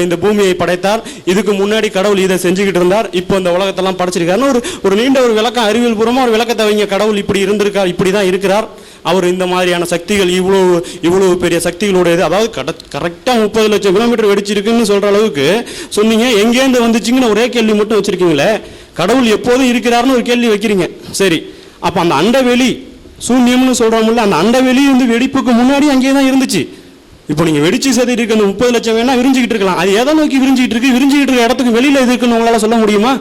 இந்த பூமியை படைத்தார், இதுக்கு முன்னாடி கடவுள் இதை செஞ்சுக்கிட்டு இருந்தார், இப்போ இந்த உலகத்தெல்லாம் படைச்சிருக்காருன்னு ஒரு நீண்ட ஒரு விளக்கம், அறிவியல் பூர்வமாக ஒரு விளக்கத்தை வைங்க. கடவுள் இப்படி இருந்திருக்கார், இப்படி தான் இருக்கிறார், அவர் இந்த மாதிரியான சக்திகள் இவ்வளவு பெரிய சக்திகளுடையது, அதாவது கரெக்டாக 30 லட்சம் கிலோமீட்டர் வெடிச்சிருக்குன்னு சொல்கிற அளவுக்கு சொன்னீங்க. எங்கேருந்து வந்துச்சுங்கன்னு ஒரே கேள்வி மட்டும் வச்சுருக்கீங்களே, கடவுள் எப்போதும் இருக்கிறாருன்னு ஒரு கேள்வி வைக்கிறீங்க. சரி, அப்போ அந்த அண்டவெளி சூன்யம்னு சொல்கிறோம்ல, அந்த அண்டவெளி வந்து வெடிப்புக்கு முன்னாடி அங்கேயே தான் இருந்துச்சு. இப்போ நீங்கள் வெடிச்சு சதி இருக்கு அந்த 30 லட்சம் வேணா விரிஞ்சிக்கிட்டு இருக்கலாம், அது எதை நோக்கி விரிஞ்சிக்கிட்டு இருக்கு? விரிஞ்சிக்கிட்டு இருக்க இடத்துக்கு வெளியில் எது இருக்குன்னு உங்களால் சொல்ல முடியுமா?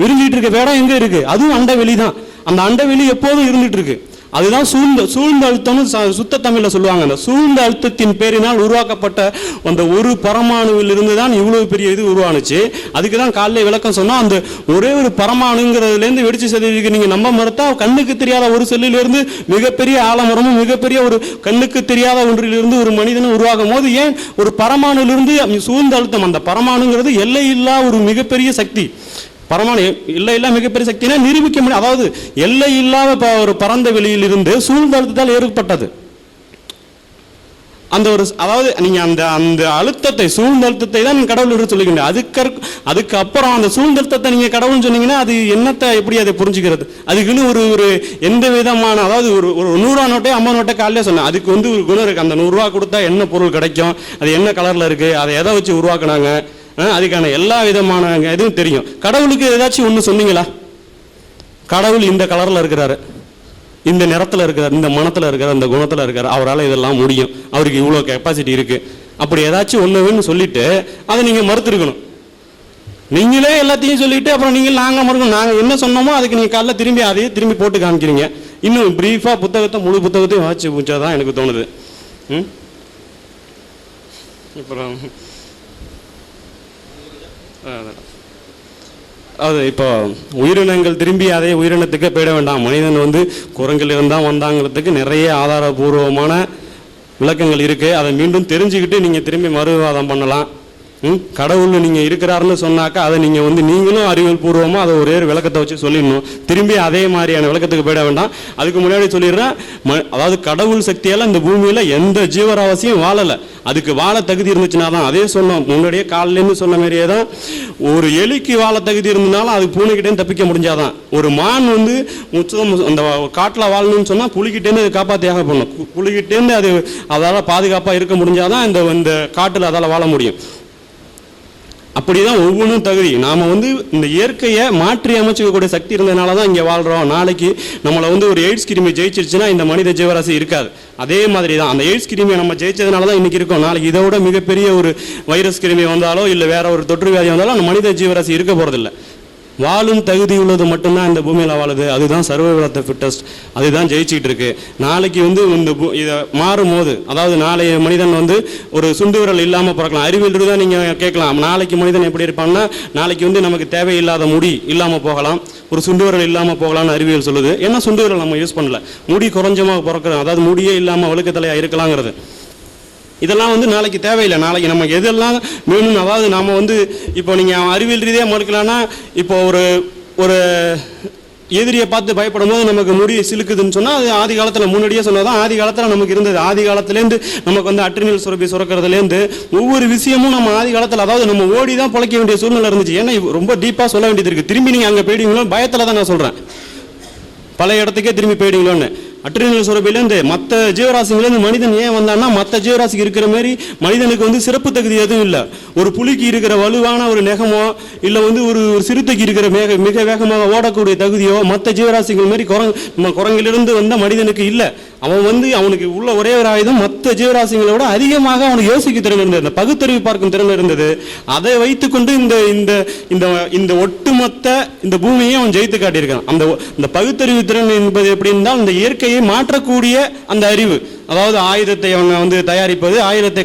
விரிஞ்சிக்கிட்டு இருக்க இடம் எங்கே இருக்கு? அதுவும் அண்டவெளி தான். அந்த அண்டவெளி எப்போதும் இருந்துட்டு இருக்கு. அதுதான் சூழ்ந்த அழுத்தம்னு சுத்த தமிழில் சொல்லுவாங்க. அந்த சூழ்ந்த அழுத்தத்தின் பேரினால் உருவாக்கப்பட்ட அந்த ஒரு பரமாணுவில் இருந்து தான் இவ்வளவு பெரிய இது உருவானுச்சு. அதுக்கு தான் காலையில விளக்கம் சொன்னால், அந்த ஒரே ஒரு பரமாணுங்கிறதுலேருந்து வெடிச்சு செல்லிருக்கு. நீங்கள் நம்ப மறுத்தா கண்ணுக்கு தெரியாத ஒரு செல்லிலிருந்து மிகப்பெரிய ஆலமரமும் மிகப்பெரிய ஒரு கண்ணுக்கு தெரியாத ஒன்றிலிருந்து ஒரு மனிதனும் உருவாகும் போது, ஏன் ஒரு பரமாணுலிருந்து சூழ்ந்த அழுத்தம், அந்த பரமாணுங்கிறது எல்லையில்லா ஒரு மிகப்பெரிய சக்தி. பரமாணு இல்லா மிகப்பெரிய சக்தினா நிரூபிக்க முடியும். அதாவது எல்லை இல்லாத ஒரு பரந்த வெளியில் இருந்து சூழ்ந்த அழுத்தத்தால் ஏற்பட்டது அந்த ஒரு, அதாவது நீங்க அந்த அழுத்தத்தை சூழ்ந்த அழுத்தத்தை தான் நீங்க கடவுள் சொல்லிக்கிங்க. அதுக்கு அப்புறம் அந்த சூழ்ந்த அழுத்தத்தை நீங்க கடவுள்னு சொன்னீங்கன்னா அது என்னத்தை எப்படி அதை புரிஞ்சுக்கிறது? அதுக்குன்னு ஒரு எந்த விதமான, அதாவது ஒரு 100 நோட்டே 50 நோட்டை காலையிலே சொன்னேன், அதுக்கு வந்து ஒரு குணம் இருக்கு. அந்த 100 ரூபா கொடுத்தா என்ன பொருள் கிடைக்கும், அது என்ன கலர்ல இருக்கு, அதை எதை வச்சு உருவாக்குனாங்க, அதுக்கான எல்லா விதமான இதுவும் தெரியும். கடவுளுக்கு ஏதாச்சும் ஒன்று சொன்னீங்களா? கடவுள் இந்த கலரில் இருக்கிறாரு, இந்த நிறத்தில் இருக்கிறார், இந்த மனத்தில் இருக்கிறார், இந்த குணத்தில் இருக்கார், அவரால் இதெல்லாம் முடியும், அவருக்கு இவ்வளோ கெப்பாசிட்டி இருக்குது, அப்படி ஏதாச்சும் ஒன்றுன்னு சொல்லிட்டு அதை நீங்கள் மறுத்துருக்கணும். நீங்களே எல்லாத்தையும் சொல்லிட்டு அப்புறம் நாங்கள் மறுக்கணும். நாங்கள் என்ன சொன்னோமோ அதுக்கு நீங்கள் காலைல திரும்பி போட்டு காமிக்கிறீங்க. இன்னும் ப்ரீஃபாக முழு புத்தகத்தையும் வாட்சி பூச்சா தான் எனக்கு தோணுது. அப்புறம் அது இப்போ உயிரினங்கள் திரும்பி அதே உயிரினத்துக்கே போயிட வேண்டாம். மனிதன் வந்து குரங்கிலிருந்து தான் வந்தாங்கிறதுக்கு நிறைய ஆதாரபூர்வமான விளக்கங்கள் இருக்குது. அதை மீண்டும் தெரிஞ்சுக்கிட்டு நீங்கள் திரும்பி மறுவாதம் பண்ணலாம். கடவுள் நீங்கள் இருக்கிறாருன்னு சொன்னாக்கா அதை நீங்கள் வந்து நீங்களும் அறிவியல் பூர்வமாக அதை ஒரே ஒரு விளக்கத்தை வச்சு சொல்லிடணும். திரும்பி அதே மாதிரியான விளக்கத்துக்கு போயிட வேண்டாம். அதுக்கு முன்னாடி சொல்லிடுறேன், அதாவது கடவுள் சக்தியால் இந்த பூமியில் எந்த ஜீவராசியும் வாழலை. அதுக்கு வாழ தகுதி இருந்துச்சுன்னா தான், அதே சொன்னோம் முன்னாடியே காலிலேருந்து சொன்ன மாதிரியே தான், ஒரு எலிக்கு வாழ தகுதி இருந்தனாலும் அது பூனைக்கிட்டேருந்து தப்பிக்க முடிஞ்சாதான். ஒரு மான் வந்து அந்த காட்டில் வாழணும்னு சொன்னால் புலிகிட்டேருந்து அதை காப்பாற்றியாக பண்ணணும். புலிகிட்டேருந்து அது அதால் பாதுகாப்பாக இருக்க முடிஞ்சாதான் இந்த காட்டில் அதால் வாழ முடியும். அப்படிதான் ஒவ்வொன்றும் தகுதி. நாம் வந்து இந்த இயற்கையை மாற்றி அமைச்சிக்கக்கூடிய சக்தி இருந்ததுனால தான் இங்கே வாழ்கிறோம். நாளைக்கு நம்மளை வந்து ஒரு எய்ட்ஸ் கிருமி ஜெயிச்சிருச்சுன்னா இந்த மனித ஜீவராசி இருக்காது. அதே மாதிரி தான் அந்த எய்ட்ஸ் கிருமியை நம்ம ஜெயிச்சதுனால தான் இன்றைக்கி இருக்கோம். நாளைக்கு இதை விட மிகப்பெரிய ஒரு வைரஸ் கிருமி வந்தாலோ இல்லை வேற ஒரு தொற்று வியாதி வந்தாலும் அந்த மனித ஜீவராசி இருக்க போகிறதில்ல. வாழும் தகுதி உள்ளது மட்டும்தான் இந்த பூமியில் வாழுது. அதுதான் சர்வைவல் ஆஃப் த ஃபிட்டஸ்ட். அதுதான் ஜெயிச்சிட்டு இருக்கு. நாளைக்கு வந்து இந்த இதை மாறும் போது, அதாவது நாளைய மனிதன் வந்து ஒரு சுண்டு விரல் இல்லாமல் பிறக்கலாம். அறிவியல் தான் நீங்கள் கேட்கலாம், நாளைக்கு மனிதன் எப்படி இருப்பான்னா, நாளைக்கு வந்து நமக்கு தேவையில்லாத முடி இல்லாமல் போகலாம், ஒரு சுண்டு விரல் இல்லாமல் போகலாம்னு அறிவியல் சொல்லுது. ஏன்னா சுண்டு விரல் நம்ம யூஸ் பண்ணல, முடி குறைஞ்சமாக பிறக்கிறோம், அதாவது முடியே இல்லாமல் வழுக்கத்தலையாக இருக்கலாங்கிறது. இதெல்லாம் வந்து நாளைக்கு தேவையில்லை. நாளைக்கு நமக்கு எதெல்லாம் வேணும், அதாவது நாம் வந்து இப்போ நீங்கள் அறிவியல் ரீதியாக மறுக்கலான்னா, இப்போ ஒரு எதிரியை பார்த்து பயப்படும் போது நமக்கு முடி சிலுக்குதுன்னு சொன்னால் அது ஆதி காலத்தில் முன்னாடியே சொன்னதான் ஆதி காலத்தில் நமக்கு இருந்தது. ஆதி காலத்துலேருந்து நமக்கு வந்து அட்ரினல் சுரப்பி சுரக்கிறதுலேருந்து ஒவ்வொரு விஷயமும் நம்ம ஆதி காலத்தில், அதாவது நம்ம ஓடி தான் பிழைக்க வேண்டிய சூழ்நிலை இருந்துச்சு. ஏன்னா ரொம்ப டீப்பாக சொல்ல வேண்டியது இருக்குது. திரும்பி நீங்கள் அங்கே போயிடுவீங்களோ பயத்தில் தான் நான் சொல்கிறேன், பழைய இடத்துக்கே திரும்பி போயிடுவீங்களோன்னு. அட்ரினல் சுரப்பிலேருந்து மற்ற ஜீவராசிலேருந்து மனிதன் ஏன் வந்தான்னா, மற்ற ஜீவராசிக்கு இருக்கிற மாதிரி மனிதனுக்கு வந்து சிறப்பு தகுதி எதுவும் இல்லை. ஒரு புலிக்கு இருக்கிற வலுவான ஒரு நெகமோ இல்லை வந்து ஒரு சிறுத்தைக்கு இருக்கிற மிக வேகமாக ஓடக்கூடிய தகுதியோ மற்ற ஜீவராசிகள் மாதிரி குரங்கிலிருந்து வந்த மனிதனுக்கு இல்லை. அவன் வந்து அவனுக்கு உள்ள ஒரே ஒரு ஆயுதம் மற்ற ஜீவராசிகளோட அதிகமாக அவனுக்கு யோசிக்க திறன் இருந்தது, இந்த பகுத்தறிவு பார்க்கும் திறன் இருந்தது. அதை வைத்துக்கொண்டு இந்த ஒட்டுமொத்த இந்த பூமியை அவன் ஜெயித்து காட்டியிருக்கான். அந்த பகுத்தறிவு திறன் என்பது எப்படி இருந்தால், இந்த இயற்கையை மாற்றக்கூடிய அந்த அறிவு, அதாவது ஆயுதத்தை அவன் வந்து தயாரிப்பது, ஆயுதத்தை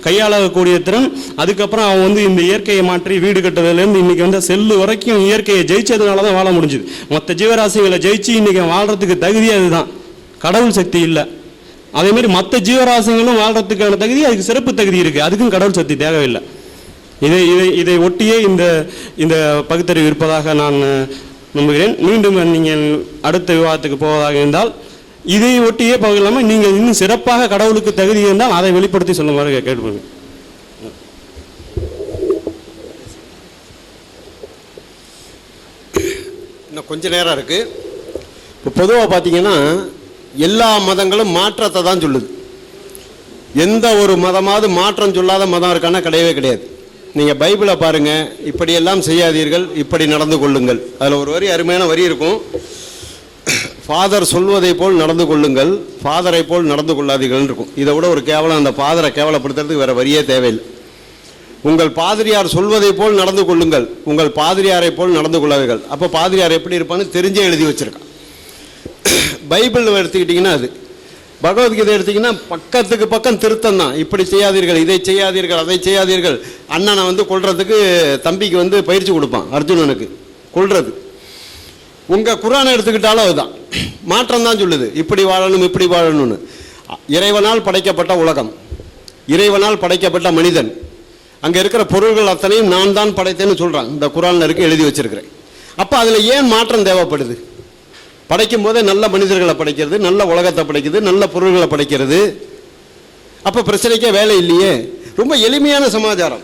கையாளக்கூடிய திறன். அதுக்கப்புறம் அவன் வந்து இந்த இயற்கையை மாற்றி வீடு கட்டுறதுலேருந்து இன்னைக்கு வந்து செல்லு வரைக்கும் இயற்கையை ஜெயிச்சதுனால தான் வாழ முடிஞ்சுது. மற்ற ஜீவராசிகளை ஜெயிச்சு இன்னைக்கு வாழ்றதுக்கு தகுதி அதுதான், கடவுள் சக்தி இல்லை. அதே மாதிரி மற்ற ஜீவராசிகளும் வாழ்றதுக்கான தகுதி, அதுக்கு சிறப்பு தகுதி இருக்கு, அதுக்கும் கடவுள் சக்தி தேவையில்லை. இதை ஒட்டியே இந்த பகுத்தறிவு இருப்பதாக நான் நம்புகிறேன். மீண்டும் நீங்கள் அடுத்த விவாதத்துக்கு போவதாக இருந்தால் இதை ஒட்டியே பகிரலாமல் நீங்கள் இன்னும் சிறப்பாக கடவுளுக்கு தகுதி இருந்தால் அதை வெளிப்படுத்தி சொல்லுமாறு கேட்டுக்கொள்வேன். இன்னும் கொஞ்ச நேரம் இருக்கு. இப்போ பொதுவாக பார்த்தீங்கன்னா எல்லா மதங்களும் மாற்றத்தை தான் சொல்லுது. எந்த ஒரு மதமாவது மாற்றம் சொல்லாத மதம் இருக்கான்னா கிடையவே கிடையாது. நீங்கள் பைபிளை பாருங்கள், இப்படியெல்லாம் செய்யாதீர்கள், இப்படி நடந்து கொள்ளுங்கள். அதில் ஒரு வரி, அருமையான வரி இருக்கும், ஃபாதர் சொல்வதை போல் நடந்து கொள்ளுங்கள், ஃபாதரை போல் நடந்து கொள்ளாதீர்கள் இருக்கும். இதை விட ஒரு கேவலம், அந்த ஃபாதரை கேவலப்படுத்துறதுக்கு வேறு வரியே தேவையில்லை. உங்கள் பாதிரியார் சொல்வதை போல் நடந்து கொள்ளுங்கள், உங்கள் பாதிரியாரை போல் நடந்து கொள்ளாதீர்கள். அப்போ பாதிரியார் எப்படி இருப்பான்னு தெரிஞ்சே எழுதி வச்சுருக்கான். பைபிள் எடுத்துக்கிட்டிங்கன்னா அது, பகவத்கீதை எடுத்திங்கன்னா பக்கத்துக்கு பக்கம் திருத்தம் தான். இப்படி செய்யாதீர்கள், இதை செய்யாதீர்கள், அதை செய்யாதீர்கள். அண்ணனை வந்து கொல்றதுக்கு தம்பிக்கு வந்து பயிற்சி கொடுப்பான், அர்ஜுனனுக்கு கொல்றது. உங்கள் குர்ஆனை எடுத்துக்கிட்டாலும் அதுதான், மாற்றம் தான் சொல்லுது, இப்படி வாழணும் இப்படி வாழணும்னு. இறைவனால் படைக்கப்பட்ட உலகம், இறைவனால் படைக்கப்பட்ட மனிதன், அங்கே இருக்கிற பொருள்கள் அத்தனையும் நான் தான் படைத்தேன்னு சொல்கிறான். இந்த குர்ஆனில் இருக்கு, எழுதி வச்சிருக்கிறேன். அப்போ அதில் ஏன் மாற்றம் தேவைப்படுது? படைக்கும் போதே நல்ல மனிதர்களை படைக்கிறது, நல்ல உலகத்தை படைக்கிறது, நல்ல பொருள்களை படைக்கிறது. அப்போ பிரச்சனைக்கே வேலை இல்லையே. ரொம்ப எளிமையான சமாச்சாரம்.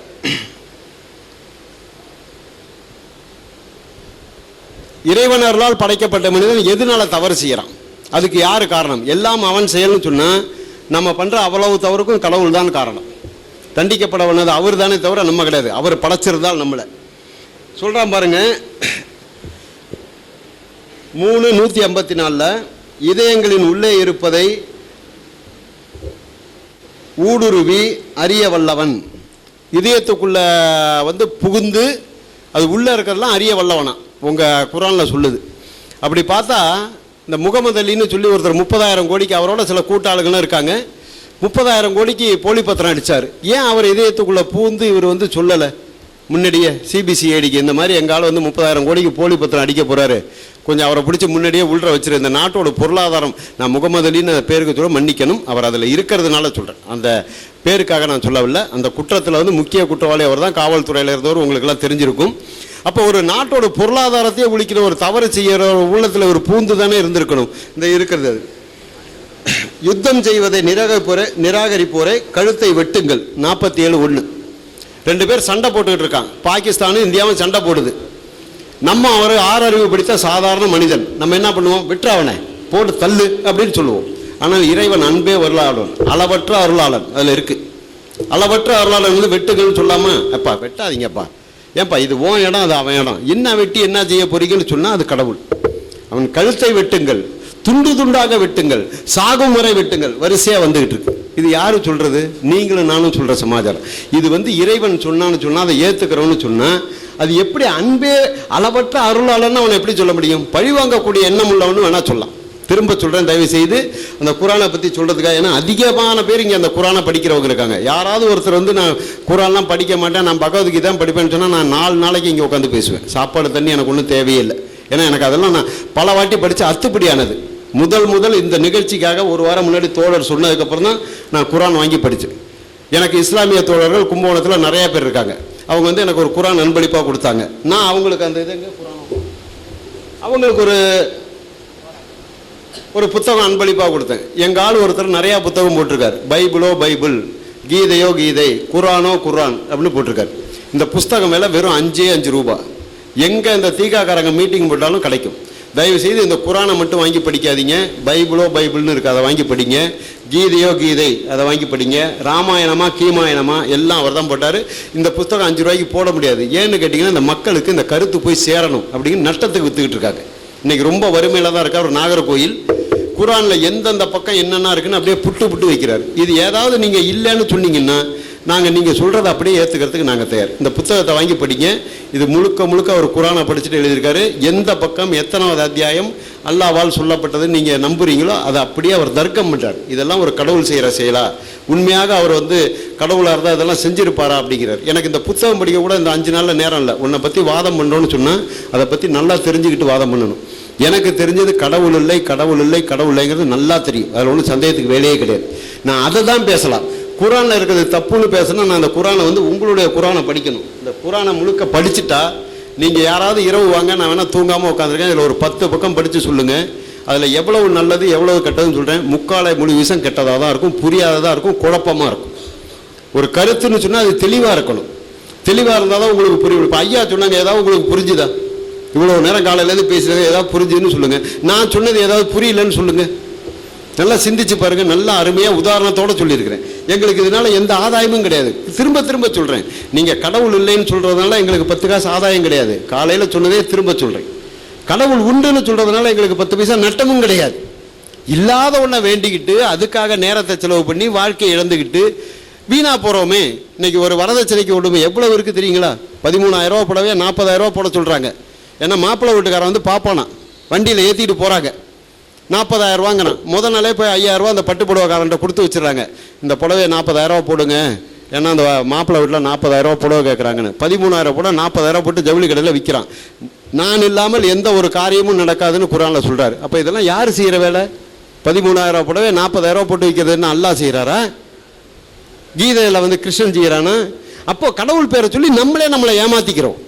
இறைவனர்களால் படைக்கப்பட்ட மனிதன் எதனால தவறு செய்கிறான்? அதுக்கு யார் காரணம்? எல்லாம் அவன் செயல்னு சொன்னால் நம்ம பண்ணுற அவ்வளவு தவறுக்கும் கடவுள் தான் காரணம். தண்டிக்கப்பட வேண்டியது அவர் தானே தவிர நம்ம கிடையாது. அவர் படைச்சிருந்தால் நம்மளை சொல்கிறான் பாருங்க. 3:154 இதயங்களின் உள்ளே இருப்பதை ஊடுருவி அறிய வல்லவன். இதயத்துக்குள்ள வந்து புகுந்து அது உள்ளே இருக்கிறதெல்லாம் அறிய வல்லவனா உங்கள் குர்ஆனில் சொல்லுது. அப்படி பார்த்தா இந்த முகமது அலின்னு சொல்லி ஒருத்தர் 30,000 கோடிக்கு, அவரோட சில கூட்டாளர்களும் இருக்காங்க, 30,000 கோடிக்கு போலி பத்திரம் அடித்தார். ஏன் அவர் இதயத்துக்குள்ளே பூந்து இவர் வந்து சொல்லலை? முன்னாடியே சிபிசிஐடிக்கு இந்த மாதிரி எங்கால வந்து 30,000 கோடிக்கு போலி பத்திரம் அடிக்க போகிறாரு, கொஞ்சம் அவரை பிடிச்சி முன்னாடியே உள்ள வச்சிரு. இந்த நாட்டோட பொருளாதாரம், நான் முகமது அலின்னு பேருக்கு சொல்ல மன்னிக்கணும், அவர் அதில் இருக்கிறதுனால சொல்கிறேன், அந்த பேருக்காக நான் சொல்லவில்லை. அந்த குற்றத்தில் வந்து முக்கிய குற்றவாளி அவர் தான். காவல்துறையில் இருந்தவர் உங்களுக்கெல்லாம் தெரிஞ்சிருக்கும். அப்போ ஒரு நாட்டோட பொருளாதாரத்தையே ஒழிக்கிற ஒரு தவறு செய்கிற உள்ளத்தில் ஒரு பூந்து தானே இருந்திருக்கணும். இந்த இருக்கிறது அது. யுத்தம் செய்வதை நிராகரிப்போரை கழுத்தை வெட்டுங்கள். 47:1. 2 பேர் சண்டை போட்டுக்கிட்டு இருக்கான். பாகிஸ்தானும் இந்தியாவும் சண்டை போடுது. நம்ம அவர் 6 அறிவு படித்த சாதாரண மனிதன், நம்ம என்ன பண்ணுவோம்? விட்டுறவனை போட்டு தள்ளு அப்படின்னு சொல்லுவோம். ஆனால் இறைவன் அன்பே அருளாளன், அளவற்ற அருளாளன் அதில் இருக்கு. அளவற்ற அருளாளன் வந்து வெட்டுங்கன்னு சொல்லாம, அப்பா வெட்டாதீங்கப்பா, ஏன்பா இது ஓன் இடம், அது அவன் இடம், என்ன வெட்டி என்ன செய்ய போறீங்கன்னு சொன்னா அது கடவுள். அவன் கழுத்தை வெட்டுங்கள், துண்டு துண்டாக வெட்டுங்கள், சாகும் வரை வெட்டுங்கள். வரிசையா வந்துகிட்டு இருக்கு. இது யாரு சொல்றது? நீங்களும் நானும் சொல்ற சமாச்சாரம். இது வந்து இறைவன் சொன்னான்னு சொன்னா அதை ஏத்துக்கிறோம்னு சொன்னா அது எப்படி அன்பே அளவற்ற அருளாளன்னு அவனை எப்படி சொல்ல முடியும்? பழிவாங்கக்கூடிய எண்ணம் உள்ளவனு வேணா சொல்லலாம். திரும்ப சொல்றேன், தயவு செய்து அந்த குரானை பத்தி சொல்றதுக்காக. ஏன்னா அதிகமான பேர் இங்க அந்த குரானை படிக்கிறவங்க இருக்காங்க. யாராவது ஒருத்தர் வந்து நான் குரான்லாம் படிக்க மாட்டேன், நான் பகவத்கீதை தான் படிப்பேன்னு சொன்னா நான் 4 நாளைக்கு இங்கே உட்காந்து பேசுவேன். சாப்பாடு தண்ணி எனக்கு ஒன்றும் தேவையே இல்லை. ஏன்னா எனக்கு அதெல்லாம் நான் பல வாட்டி படித்து அத்துப்படியானது. முதல் இந்த நிகழ்ச்சிக்காக ஒரு வாரம் முன்னாடி தோழர் சொன்னதுக்கப்புறம் தான் நான் குரான் வாங்கி படித்தேன். எனக்கு இஸ்லாமிய தோழர்கள் கும்பகோணத்தில் நிறைய பேர் இருக்காங்க. அவங்க வந்து எனக்கு ஒரு குரான் அன்பளிப்பாக கொடுத்தாங்க. நான் அவங்களுக்கு அந்த இதுங்க குரான் அவங்களுக்கு ஒரு புத்தகம் அன்பளிப்பாக கொடுத்தேன். எங்கள் ஆள் ஒருத்தர் நிறையா புத்தகம் போட்டிருக்காரு. பைபிளோ பைபிள், கீதையோ கீதை, குரானோ குரான் அப்படின்னு போட்டிருக்காரு. இந்த புஸ்தகம் விலை வெறும் 5 ரூபாய். எங்கே இந்த தீகாக்காரங்க மீட்டிங் போட்டாலும் கிடைக்கும். தயவு செய்து இந்த குரானை மட்டும் வாங்கி படிக்காதீங்க. பைபிளோ பைபிள்னு இருக்குது, அதை வாங்கி படிங்க. கீதையோ கீதை, அதை வாங்கி படிங்க. ராமாயணமா கீமாயணமா எல்லாம் அவர் தான் போட்டார். இந்த புத்தகம் 5 ரூபாய்க்கு போட முடியாது. ஏன்னு கேட்டிங்கன்னா இந்த மக்களுக்கு இந்த கருத்து போய் சேரணும் அப்படின்னு நஷ்டத்துக்கு விற்றுக்கிட்டு இருக்காங்க. இன்றைக்கி ரொம்ப வறுமையில் தான் இருக்கார். ஒரு நாகர்கோயில் குரானில் எந்தெந்த பக்கம் என்னென்ன இருக்குன்னு அப்படியே புட்டு வைக்கிறார். இது ஏதாவது நீங்கள் இல்லைன்னு சொன்னீங்கன்னா நீங்கள் சொல்கிறத அப்படியே ஏற்றுக்கிறதுக்கு நாங்கள் தயார். இந்த புத்தகத்தை வாங்கி படிங்க. இது முழுக்க ஒரு குரானை படிச்சுட்டு எழுதியிருக்காரு. எந்த பக்கம் எத்தனாவது அத்தியாயம் அல்லாஹ்வால் சொல்லப்பட்டதுன்னு நீங்கள் நம்புறீங்களோ அதை அப்படியே அவர் தர்க்கம் பண்ணுறார். இதெல்லாம் ஒரு கடவுள் செய்கிற செயலா? உண்மையாக அவர் வந்து கடவுளாக இருந்தால் இதெல்லாம் செஞ்சிருப்பாரா அப்படிங்கிறார். எனக்கு இந்த புத்தகம் படிக்க கூட இந்த 5 நாளில் நேரம் இல்லை. உன்னை பற்றி வாதம் பண்ணோன்னு சொன்னால் அதை பற்றி நல்லா தெரிஞ்சுக்கிட்டு வாதம் பண்ணணும். எனக்கு தெரிஞ்சது கடவுள் இல்லைங்கிறது நல்லா தெரியும். அதில் ஒன்றும் சந்தேகத்துக்கு வேலையே கிடையாது. நான் அதை தான் பேசலாம். குரானில் இருக்கிறது தப்புன்னு பேசினா நான் அந்த குரானை வந்து உங்களுடைய குரானை படிக்கணும். இந்த குரானை முழுக்க படிச்சுட்டா நீங்கள் யாராவது இரவு வாங்க, நான் வேணால் தூங்காமல் உட்காந்துருக்கேன், இதில் ஒரு 10 பக்கம் படித்து சொல்லுங்கள். அதில் எவ்வளவு நல்லது எவ்வளவு கெட்டதுன்னு சொல்கிறேன். முக்காலை முழு விஷம் கெட்டதாக தான் இருக்கும், புரியாததாக இருக்கும், குழப்பமாக இருக்கும். ஒரு கருத்துன்னு சொன்னால் அது தெளிவாக இருக்கணும். தெளிவாக இருந்தால் தான் உங்களுக்கு புரியும். இப்போ ஐயா சொன்னாங்க, ஏதாவது உங்களுக்கு புரிஞ்சுதா? இவ்வளோ நேரம் காலையிலேருந்து பேசுகிறது ஏதாவது புரிஞ்சுன்னு சொல்லுங்கள். நான் சொன்னது ஏதாவது புரியலன்னு சொல்லுங்கள். நல்லா சிந்திச்சு பாருங்கள். நல்லா அருமையாக உதாரணத்தோடு சொல்லியிருக்கிறேன். எங்களுக்கு இதனால் எந்த ஆதாயமும் கிடையாது. திரும்ப சொல்கிறேன், நீங்கள் கடவுள் இல்லைன்னு சொல்கிறதுனால எங்களுக்கு 10 காசு ஆதாயம் கிடையாது. காலையில் சொன்னதே திரும்ப சொல்கிறேன். கடவுள் உண்டுன்னு சொல்கிறதுனால எங்களுக்கு 10 பைசா நட்டமும் கிடையாது. இல்லாத ஒன்றை வேண்டிக்கிட்டு அதுக்காக நேரத்தை செலவு பண்ணி வாழ்க்கையை இழந்துக்கிட்டு வீணாக போகிறோமே. இன்றைக்கி ஒரு வரதட்சணைக்கு ஒன்றுமே எவ்வளோ இருக்குது தெரியுங்களா? 13,000 ரூபா போடவே 40,000 ரூபா போட சொல்கிறாங்க. ஏன்னா மாப்பிள்ளை வீட்டுக்காரன் வந்து பார்ப்பானா, வண்டியில் ஏற்றிட்டு போகிறாங்க. 40,000 ரூபாங்கிறான். முதல் நாளே போய் 5,000 ரூபா அந்த பட்டு புடவைக்காரன்ட்ட கொடுத்து வச்சுருக்காங்க. இந்த புடவை 40,000 ரூபா போடுங்க, ஏன்னா அந்த மாப்பிள்ளை வீட்டில் 40,000 ரூபா புடவை கேட்குறாங்கன்னு. 13,000 போட 40,000 போட்டு ஜவுளி கடையில் விற்கிறான். நான் இல்லாமல் எந்த ஒரு காரியமும் நடக்காதுன்னு குரானில் சொல்கிறாரு. அப்போ இதெல்லாம் யார் செய்கிற வேலை? 13,000 ரூபா புடவை 40,000 ரூபா போட்டு விற்கிறதுன்னு அல்லாஹ் செய்கிறாரா? கீதையில் வந்து கிருஷ்ணன் செய்கிறானா? அப்போது கடவுள் பேரை சொல்லி நம்மளை ஏமாற்றிக்கிறோம்.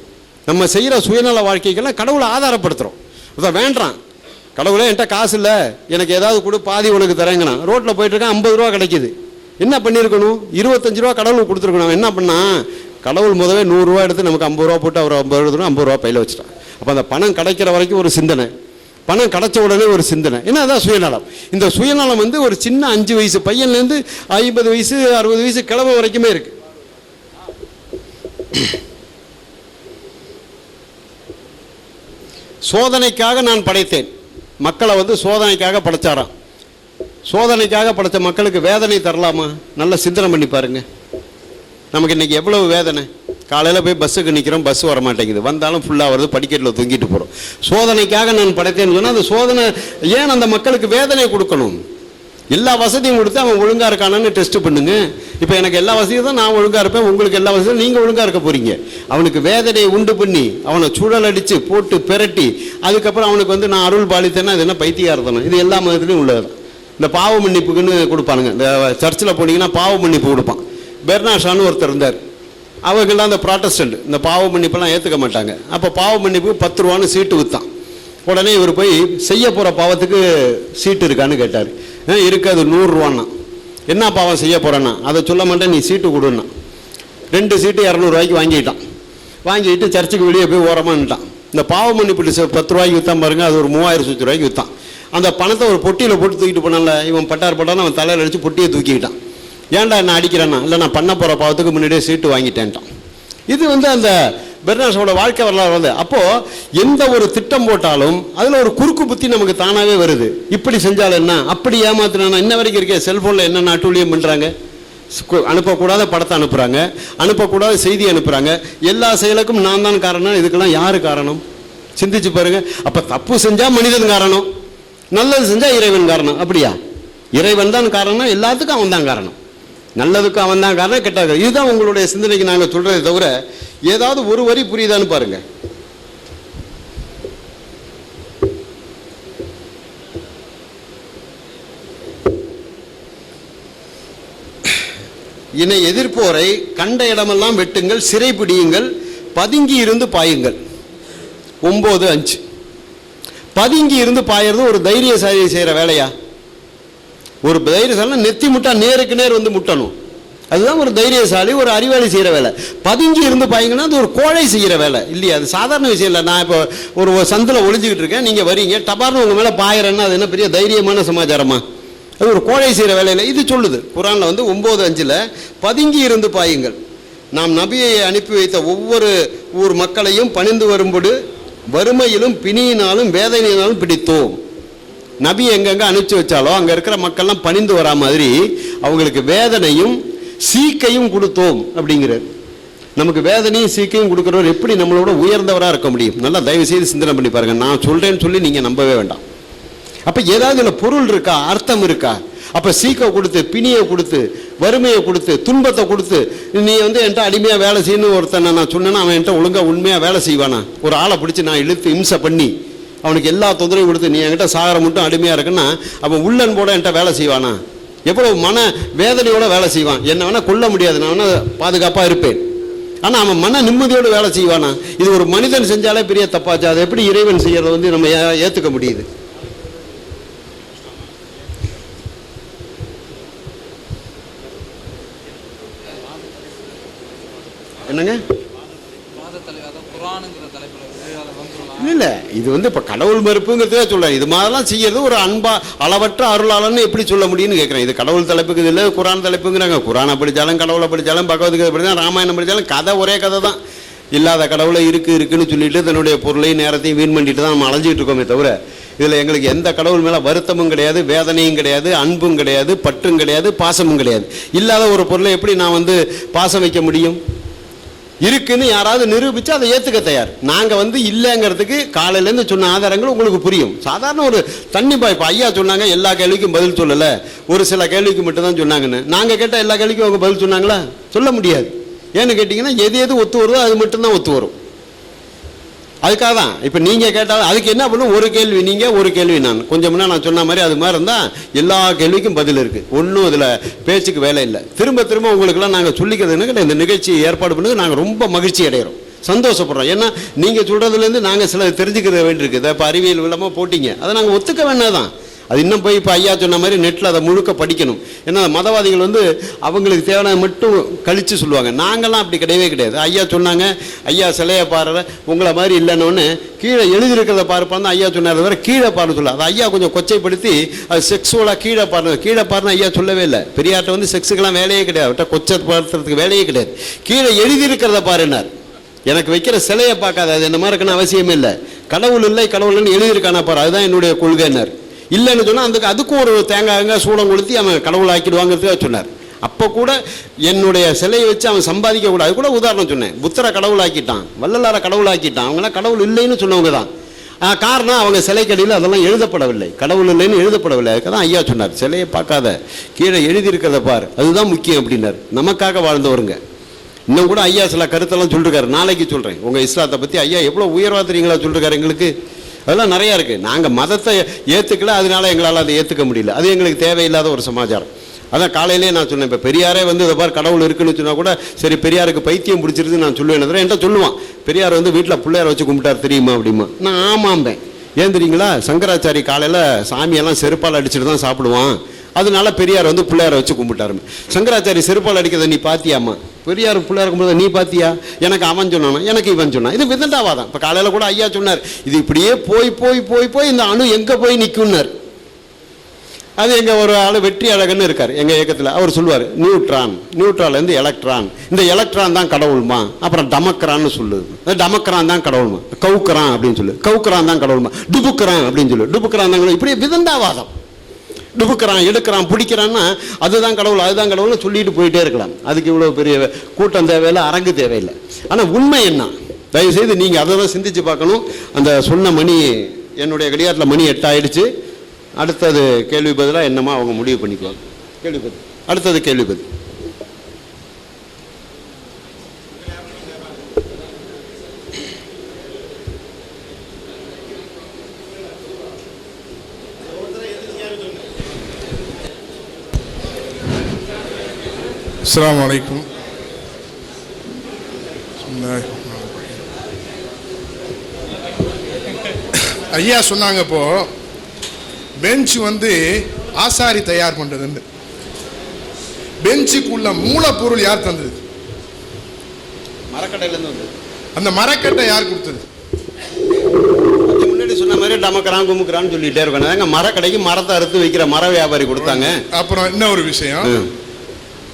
நம்ம செய்கிற சுயநல வாழ்க்கைக்கெல்லாம் கடவுளை ஆதாரப்படுத்துகிறோம். அதான் வேண்டாம், கடவுளே என்கிட்ட காசு இல்லை, எனக்கு ஏதாவது கொடு, பாதி உனக்கு தரேங்கண்ணா. ரோட்டில் போயிட்டுருக்கேன், 50 ரூபா கிடைக்கிது. என்ன பண்ணியிருக்கணும்? 25 ரூபா கடவுளுக்கு கொடுத்துருக்கணும். என்ன பண்ணா? கடவுள் முதவே 100 ரூபா எடுத்து நமக்கு 50 ரூபா போட்டு அவர் 50 ரூபா பையில் வச்சுட்டான். அப்போ அந்த பணம் கிடைக்கிற வரைக்கும் ஒரு சிந்தனை, பணம் கிடைச்ச உடனே ஒரு சிந்தனை. ஏன்னா அதான் சுயநலம். இந்த சுயநலம் வந்து ஒரு சின்ன 5 வயசு பையன்லேருந்து 50 வயசு 60 வயசு கிழமை வரைக்குமே இருக்கு. சோதனைக்காக நான் படைத்தேன். மக்களை வந்து சோதனைக்காக படைச்சாராம். சோதனைக்காக படைத்த மக்களுக்கு வேதனை தரலாமா? நல்ல சிந்தனை பண்ணி பாருங்க. நமக்கு இன்னைக்கு எவ்வளவு வேதனை. காலையில் போய் பஸ்ஸுக்கு நிற்கிறோம், பஸ் வர மாட்டேங்குது, வந்தாலும் ஃபுல்லாக வருது, படிக்கட்டில் தூங்கிட்டு போகிறோம். சோதனைக்காக நான் படைத்தேன்னு சொன்னால் அந்த சோதனை ஏன் அந்த மக்களுக்கு வேதனை கொடுக்கணும்? எல்லா வசதியும் கொடுத்து அவன் ஒழுங்காக இருக்கானான்னு டெஸ்ட் பண்ணுங்க. இப்போ எனக்கு எல்லா வசதியும் தான் நான் ஒழுங்காக இருப்பேன், உங்களுக்கு எல்லா வசதியும் நீங்கள் ஒழுங்காக இருக்க போகிறீங்க. அவனுக்கு வேதனையை உண்டு பண்ணி அவனை சுழல் அடித்து போட்டு பெரட்டி அதுக்கப்புறம் அவனுக்கு நான் அருள் பாலித்தேன்னா அது என்ன பைத்தியார்த்தனம். இது எல்லா மதத்துலையும் உள்ளது. இந்த பாவ மன்னிப்புக்குன்னு கொடுப்பானுங்க. இந்த சர்ச்சில் போனீங்கன்னா பாவ மன்னிப்பு கொடுப்பான். பெர்னாஷான்னு ஒருத்தர் இருந்தார். அவங்கெல்லாம் அந்த ப்ராட்டஸ்டன்ட் இந்த பாவ மன்னிப்பெல்லாம் ஏற்றுக்க மாட்டாங்க. அப்போ பாவ மன்னிப்புக்கு 10 ரூபான்னு சீட்டு விற்றான். உடனே இவர் போய் செய்ய போகிற பாவத்துக்கு சீட்டு இருக்கான்னு கேட்டார். இருக்கு, அது 100 ரூபான்னா. என்ன பாவம் செய்ய போகிறேன்னா அதை சொல்ல மாட்டேன், நீ சீட்டு கொடுன்னா. 2 சீட்டு 200 ரூபாய்க்கு வாங்கிட்டான். வாங்கிட்டு சர்ச்சுக்கு வெளியே போய் ஓரமான்ட்டான். இந்த பாவ மன்னிப்பு 10 ரூபாய்க்கு விற்றான் பாருங்க, அது ஒரு 3000 சுற்று ரூபாய்க்கு விற்றான். அந்த பணத்தை ஒரு பொட்டியில் போட்டு தூக்கிட்டு போனால இவன் பட்டான்னு அவன் தலையில் அடித்து பொட்டியை தூக்கிக்கிட்டான். ஏன்டா என்ன அடிக்கிறேன்னா, இல்லை நான் பண்ண போகிற பாவத்துக்கு முன்னாடியே சீட்டு வாங்கிட்டேன்ட்டான். இது அந்த பெர்னாஷோட வாழ்க்கை வரலாறு அப்போது எந்த ஒரு திட்டம் போட்டாலும் அதில் ஒரு குறுக்கு புத்தி நமக்கு தானாகவே வருது. இப்படி செஞ்சாலும் என்ன, அப்படி ஏமாத்தினா இன்ன வரைக்கும் இருக்க செல்ஃபோனில் என்ன நாட்டுலியம் பண்ணுறாங்க. அனுப்பக்கூடாத படத்தை அனுப்புகிறாங்க, அனுப்பக்கூடாத செய்தி அனுப்புகிறாங்க. எல்லா செயலுக்கும் நான் தான் காரணம். இதுக்கெல்லாம் யார் காரணம் சிந்திச்சு பாருங்க. அப்போ தப்பு செஞ்சால் மனிதன் காரணம், நல்லது செஞ்சால் இறைவன் காரணம். அப்படியா? இறைவன் தான் காரணம், எல்லாத்துக்கும் அவன் தான் காரணம். நல்லதுக்கும் அவன் தான் காரணம், கெட்டது. இதுதான் உங்களுடைய சிந்தனைக்கு நாங்கள் சொல்கிறதே தவிர ஏதாவது ஒரு வரி புரியுதான்னு பாருங்க. இனை எதிர்ப்போரை கண்ட இடமெல்லாம் வெட்டுங்கள், சிறைப்பிடியுங்கள், பதுங்கி இருந்து பாயுங்கள். 9:5. பதுங்கி இருந்து பாயறது ஒரு தைரியசாலி செய்கிற வேலையா? ஒரு தைரியசாலி நெத்தி முட்டா நேருக்கு நேர் முட்டணும். அதுதான் ஒரு தைரியசாலி, ஒரு அறிவாளி செய்கிற வேலை. பதுங்கி இருந்து பாய்ங்கன்னா அது ஒரு கோழை செய்கிற வேலை இல்லையா? அது சாதாரண விஷயம் இல்லை. நான் இப்போ ஒரு சந்தில் ஒளிஞ்சிக்கிட்டு இருக்கேன், நீங்கள் வரீங்க, டபார்னு உங்கள் மேலே பாயிறேன்னா அது என்ன பெரிய தைரியமான சமாச்சாரமா? அது ஒரு கோழை செய்கிற வேலையில். இது சொல்லுது குரானில் 9:5 பதுங்கி இருந்து பாயுங்கள். நாம் நபியை அனுப்பி வைத்த ஒவ்வொரு ஊர் மக்களையும் பணிந்து வரும்போது வறுமையிலும் பிணியினாலும் வேதனையினாலும் பிடித்தோம். நபி எங்கெங்கே அனுப்பிச்சு வச்சாலோ அங்கே இருக்கிற மக்கள்லாம் பணிந்து வரா மாதிரி அவங்களுக்கு வேதனையும் சீக்கையும் கொடுத்தோம் அப்படிங்கிறார். நமக்கு வேதனையும் சீக்கையும் கொடுக்குறவர் எப்படி நம்மளோட உயர்ந்தவராக இருக்க முடியும்? நல்லா தயவு செய்து சிந்தனை பண்ணி பாருங்கள். நான் சொல்கிறேன்னு சொல்லி நீங்கள் நம்பவே வேண்டாம். அப்போ ஏதாவது இதில் பொருள் இருக்கா, அர்த்தம் இருக்கா? அப்போ சீக்கை கொடுத்து, பிணியை கொடுத்து, வறுமையை கொடுத்து, துன்பத்தை கொடுத்து நீ என்கிட்ட அடிமையாக வேலை செய்யணும் ஒருத்தனை நான் சொன்னேன்னா அவன் என்கிட்ட ஒழுங்காக உண்மையாக வேலை செய்வானா? ஒரு ஆளை பிடிச்சி நான் இழுத்து இம்சை பண்ணி அவனுக்கு எல்லா தொந்தரவும் கொடுத்து நீ என்கிட்ட சாகர மட்டும் அடிமையாக இருக்குன்னா அவன் உள்ளன்போட என்கிட்ட வேலை செய்வானா? எவ்வளவு மன வேதனையோட வேலை செய்வான். என்ன வேணால் கொல்ல முடியாது, நான் வேணால் பாதுகாப்பாக இருப்பேன். ஆனால் அவன் மன நிம்மதியோடு வேலை செய்வானா? இது ஒரு மனிதன் செஞ்சாலே பெரிய தப்பாச்சு. அதை எப்படி இறைவன் செய்யறதை நம்ம ஏற்றுக்க முடியுது? என்னங்க இல்லை, இது இப்போ கடவுள் மறுப்புங்கிறதுக்காக சொல்கிறேன். இது மாதிரிலாம் செய்யறது ஒரு அன்பா அளவற்ற அருளாளன்னு எப்படி சொல்ல முடியும்னு கேட்குறேன். இது கடவுள் தலைப்புக்கு இல்லை, குரான் தலைப்புங்கிறாங்க. குரானை படித்தாலும், கடவுளை படித்தாலும், பகவத்கீதை படித்தாலும், ராமாயணம் படித்தாலும் கதை ஒரே கதை தான். இல்லாத கடவுளை இருக்குன்னு சொல்லிட்டு தன்னுடைய பொருளையும் நேரத்தையும் வீண் பண்ணிட்டு தான் நம்ம அலைஞ்சிட்டு இருக்கோமே தவிர இதில் எங்களுக்கு எந்த கடவுள் மேலே வருத்தமும் கிடையாது, வேதனையும் கிடையாது, அன்பும் கிடையாது, பற்றும் கிடையாது, பாசமும் கிடையாது. இல்லாத ஒரு பொருளை எப்படி நான் பாசம் வைக்க முடியும்? இருக்குன்னு யாராவது நிரூபித்து அதை ஏற்றுக்க தயார். நாங்கள் இல்லைங்கிறதுக்கு காலையிலேருந்து சொன்ன ஆதாரங்கள் உங்களுக்கு புரியும். சாதாரண ஒரு தண்ணி பாய்ப்பு ஐயா சொன்னாங்க, எல்லா கேள்விக்கும் பதில் சொல்லலை, ஒரு சில கேள்விக்கு மட்டும்தான் சொன்னாங்கன்னு. நாங்கள் கேட்டால் எல்லா கேள்விக்கும் அவங்க பதில் சொன்னாங்களா? சொல்ல முடியாது. ஏன்னு கேட்டிங்கன்னா எது ஒத்து வருதோ அது மட்டும்தான் ஒத்து வரும். அதுக்காக தான் இப்போ நீங்கள் கேட்டாலும் அதுக்கு என்ன பண்ணும், ஒரு கேள்வி நீங்கள், ஒரு கேள்வி நான். கொஞ்சம் முன்னே நான் சொன்ன மாதிரி அது மாதிரி இருந்தால் எல்லா கேள்விக்கும் பதில் இருக்குது. ஒன்றும் இதில் பேச்சுக்கு வேலை இல்லை. திரும்ப திரும்ப உங்களுக்கெல்லாம் நாங்கள் சொல்லிக்கிறதுன்னு இந்த நிகழ்ச்சி ஏற்பாடு பண்ணது நாங்கள் ரொம்ப மகிழ்ச்சி அடைகிறோம், சந்தோஷப்படுறோம். ஏன்னா நீங்கள் சொல்கிறதுலேருந்து நாங்கள் சில தெரிஞ்சுக்கிற வேண்டியிருக்குது. இப்போ அறிவியல் விளமாக போட்டிங்க, அதை நாங்கள் ஒத்துக்க வேண்டாதான். அது இன்னும் போய் இப்போ ஐயா சொன்ன மாதிரி நெட்டில் அதை முழுக்க படிக்கணும். ஏன்னா மதவாதிகள் அவங்களுக்கு தேவையான மட்டும் கழித்து சொல்லுவாங்க. நாங்கள்லாம் அப்படி கிடையவே கிடையாது. ஐயா சொன்னாங்க, ஐயா சிலையை பாரு உங்களை மாதிரி இல்லைன்னு கீழே எழுதியிருக்கிறத பார்ப்பான்னு ஐயா சொன்னார். வேறு கீழே பாருன்னு சொல்ல அது ஐயா கொஞ்சம் கொச்சைப்படுத்தி அது செக்ஸுவலாக கீழே பாருன்னு ஐயா சொல்லவே இல்லை. பெரியார்ட்ட செக்ஸுக்கெல்லாம் வேலையே கிடையாது, அவர்கிட்ட கொச்சப்படுத்துறதுக்கு வேலையே கிடையாது. கீழே எழுதியிருக்கிறத பாருன்னார். எனக்கு வைக்கிற சிலையை பார்க்காது, அது என்ன மாதிரி இருக்குன்னு அவசியமே இல்லை. கடவுள் இல்லை, கடவுள்னு எழுதியிருக்கானா பாரு, அதுதான் என்னுடைய கொள்கைன்னார். இல்லைன்னு சொன்னால் அதுக்கும் ஒரு தேங்காய் சூடம் கொளுத்தி அவன் கடவுள் ஆக்கிடுவாங்கிறதுக்காக சொன்னார். அப்போ கூட என்னுடைய சிலையை வச்சு அவன் சம்பாதிக்க கூடாது. அது கூட உதாரணம் சொன்னேன். புத்தரை கடவுள் ஆக்கிட்டான், வள்ளலாரை கடவுள் ஆக்கிட்டான். அவங்களாம் கடவுள் இல்லைன்னு சொன்னவங்க தான். காரணம் அவங்க சிலைக்கடியில் அதெல்லாம் எழுதப்படவில்லை, கடவுள் இல்லைன்னு எழுதப்படவில்லை. அதுக்கு தான் ஐயா சொன்னார், சிலையை பார்க்காத, கீழே எழுதியிருக்கிறத பார், அதுதான் முக்கியம் அப்படின்னார். நமக்காக வாழ்ந்தவருங்க. இன்னும் கூட ஐயா சில கருத்தெல்லாம் சொல்லிருக்காரு, நாளைக்கு சொல்கிறேன். உங்கள் இஸ்லாத்தை பற்றி ஐயா எவ்வளோ உயர்வாக தெரியுங்களா சொல்லிருக்காரு எங்களுக்கு. அதெல்லாம் நிறையா இருக்குது. நாங்கள் மதத்தை ஏற்றுக்கல, அதனால எங்களால் அதை ஏற்றுக்க முடியல. அது எங்களுக்கு தேவையில்லாத ஒரு சமாச்சாரம். அதான் காலையிலே நான் சொன்னேன், இப்போ பெரியாரே வந்து இதை பார் கடவுள் இருக்குன்னு சொன்னால் கூட சரி பெரியாருக்கு பைத்தியம் பிடிச்சிருதுன்னு நான் சொல்லுவேன். என்கிட்ட சொல்லுவான், பெரியார் வந்து வீட்டில் பிள்ளையார் வச்சு கும்பிட்டார் தெரியுமா அப்படிமா. நான் ஆமாம்பேன். ஏன் தெரியுங்களா, சங்கராச்சாரி காலையில் சாமியெல்லாம் செருப்பால் அடிச்சுட்டு தான் சாப்பிடுவான், அதனால பெரியார் வந்து பிள்ளையாரை வச்சு கும்பிட்டாரு. சங்கராச்சாரி செருப்பால் அடிக்கிறத நீ பாத்தியாமா, பெரியார் பிள்ளையார் கும்பிடுறத நீ பாத்தியா, எனக்கு அவன் சொன்னானா, எனக்கு இவன் சொன்னான். இது விதண்டாவாதான். இப்போ காலையில் கூட ஐயா சொன்னார், இது இப்படியே போய் போய் போய் போய் இந்த அணு எங்கே போய் நிற்கும்னார். அது எங்கள் ஒரு ஆள் வெற்றி அழகன்னு இருக்கார் எங்கள் இயக்கத்தில். அவர் சொல்லுவார், நியூட்ரான்லேருந்து எலக்ட்ரான், இந்த எலக்ட்ரான் தான் கடவுள்மா. அப்புறம் டமக்ரான்னு சொல்லுது, டமக்ரான் தான் கடவுள்மா. கவுக்குறான் அப்படின்னு சொல்லு, கவுக்குறான் தான் கடவுள்மா. டுபுக்குறான் அப்படின்னு சொல்லு, டுபுக்குறான் தான். இப்படி விதண்டாவாதம். டுபுக்குறான், எடுக்கிறான், பிடிக்கிறான்னா அதுதான் கடவுள், அதுதான் கடவுள்னு சொல்லிட்டு போயிட்டே இருக்கலாம். அதுக்கு இவ்வளோ பெரிய கூட்டம் தேவையில்லை, அரங்கு தேவையில்லை. ஆனால் உண்மை என்ன, தயவுசெய்து நீங்கள் அதை தான் சிந்திச்சு பார்க்கணும். அந்த சொன்ன மணி, என்னுடைய கடிகாரத்தில் மணி 8 ஆயிடுச்சு. அடுத்தது கேள்வி பதிலாக என்னமா அவங்க முடிவு பண்ணிக்குவாங்க. கேள்வி பதில், அடுத்தது கேள்வி பதில். அஸ்ஸலாமு அலைக்கும். ஐயா சொன்னாங்க இப்போ பெஞ்ச் வந்து ஆசாரி தயார் பண்றதுன்னு. பெஞ்சுக்குள்ள மூலப்பொருள் யார் தந்தது? மரக்கட்டையிலேருந்து வந்து. அந்த மரக்கட்டை யார் கொடுத்தது? முன்னாடி சொன்ன மாதிரி டமக்கிறான் குமுக்கிறான்னு சொல்லிட்டே இருக்கணும். மரக்கடைக்கு மரத்தை அறுத்து வைக்கிற மர வியாபாரி கொடுத்தாங்க. அப்புறம் இன்னொரு விஷயம்,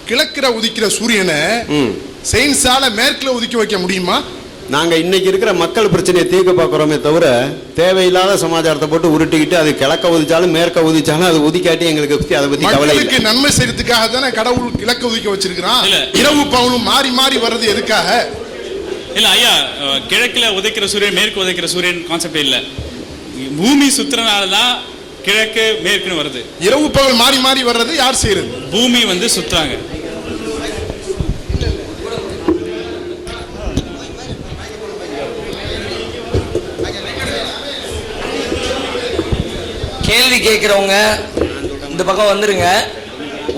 கிழக்கிற உதிக்கிற சூரியனை சயின்ஸால மேற்குல உதிக்க வைக்க முடியுமா? நாங்க இன்னைக்கு இருக்கிற மக்கள் பிரச்சனையை தீர்க்க பார்க்கிறோமே தவிர தேவையில்லாத சமாச்சாரத்தை போட்டு உருட்டிக்கிட்டு அது கிழக்க உதிச்சாலும் மேற்க உதிச்சாலும் அது உதிக்காட்டி எங்களுக்கு பத்தி அதை பத்தி கவலை இல்லை. நன்மை செய்யறதுக்காக தானே கடவுள் கிழக்க உதிக்க வச்சிருக்கிறான். இரவு பகலும் மாறி மாறி வர்றது எதுக்காக? இல்ல ஐயா, கிழக்குல உதைக்கிற சூரியன் மேற்கு உதைக்கிற சூரியன் கான்செப்ட் இல்ல. பூமி சுத்துறனாலதான் கிழக்கு மேற்குன்னு வருது. இரவு பகல் மாறி மாறி வர்றது யார் செய்யறது? பூமி வந்து சுத்துறாங்க. கேள்வி கேட்கிறவங்க இந்த பக்கம் வந்துருங்க.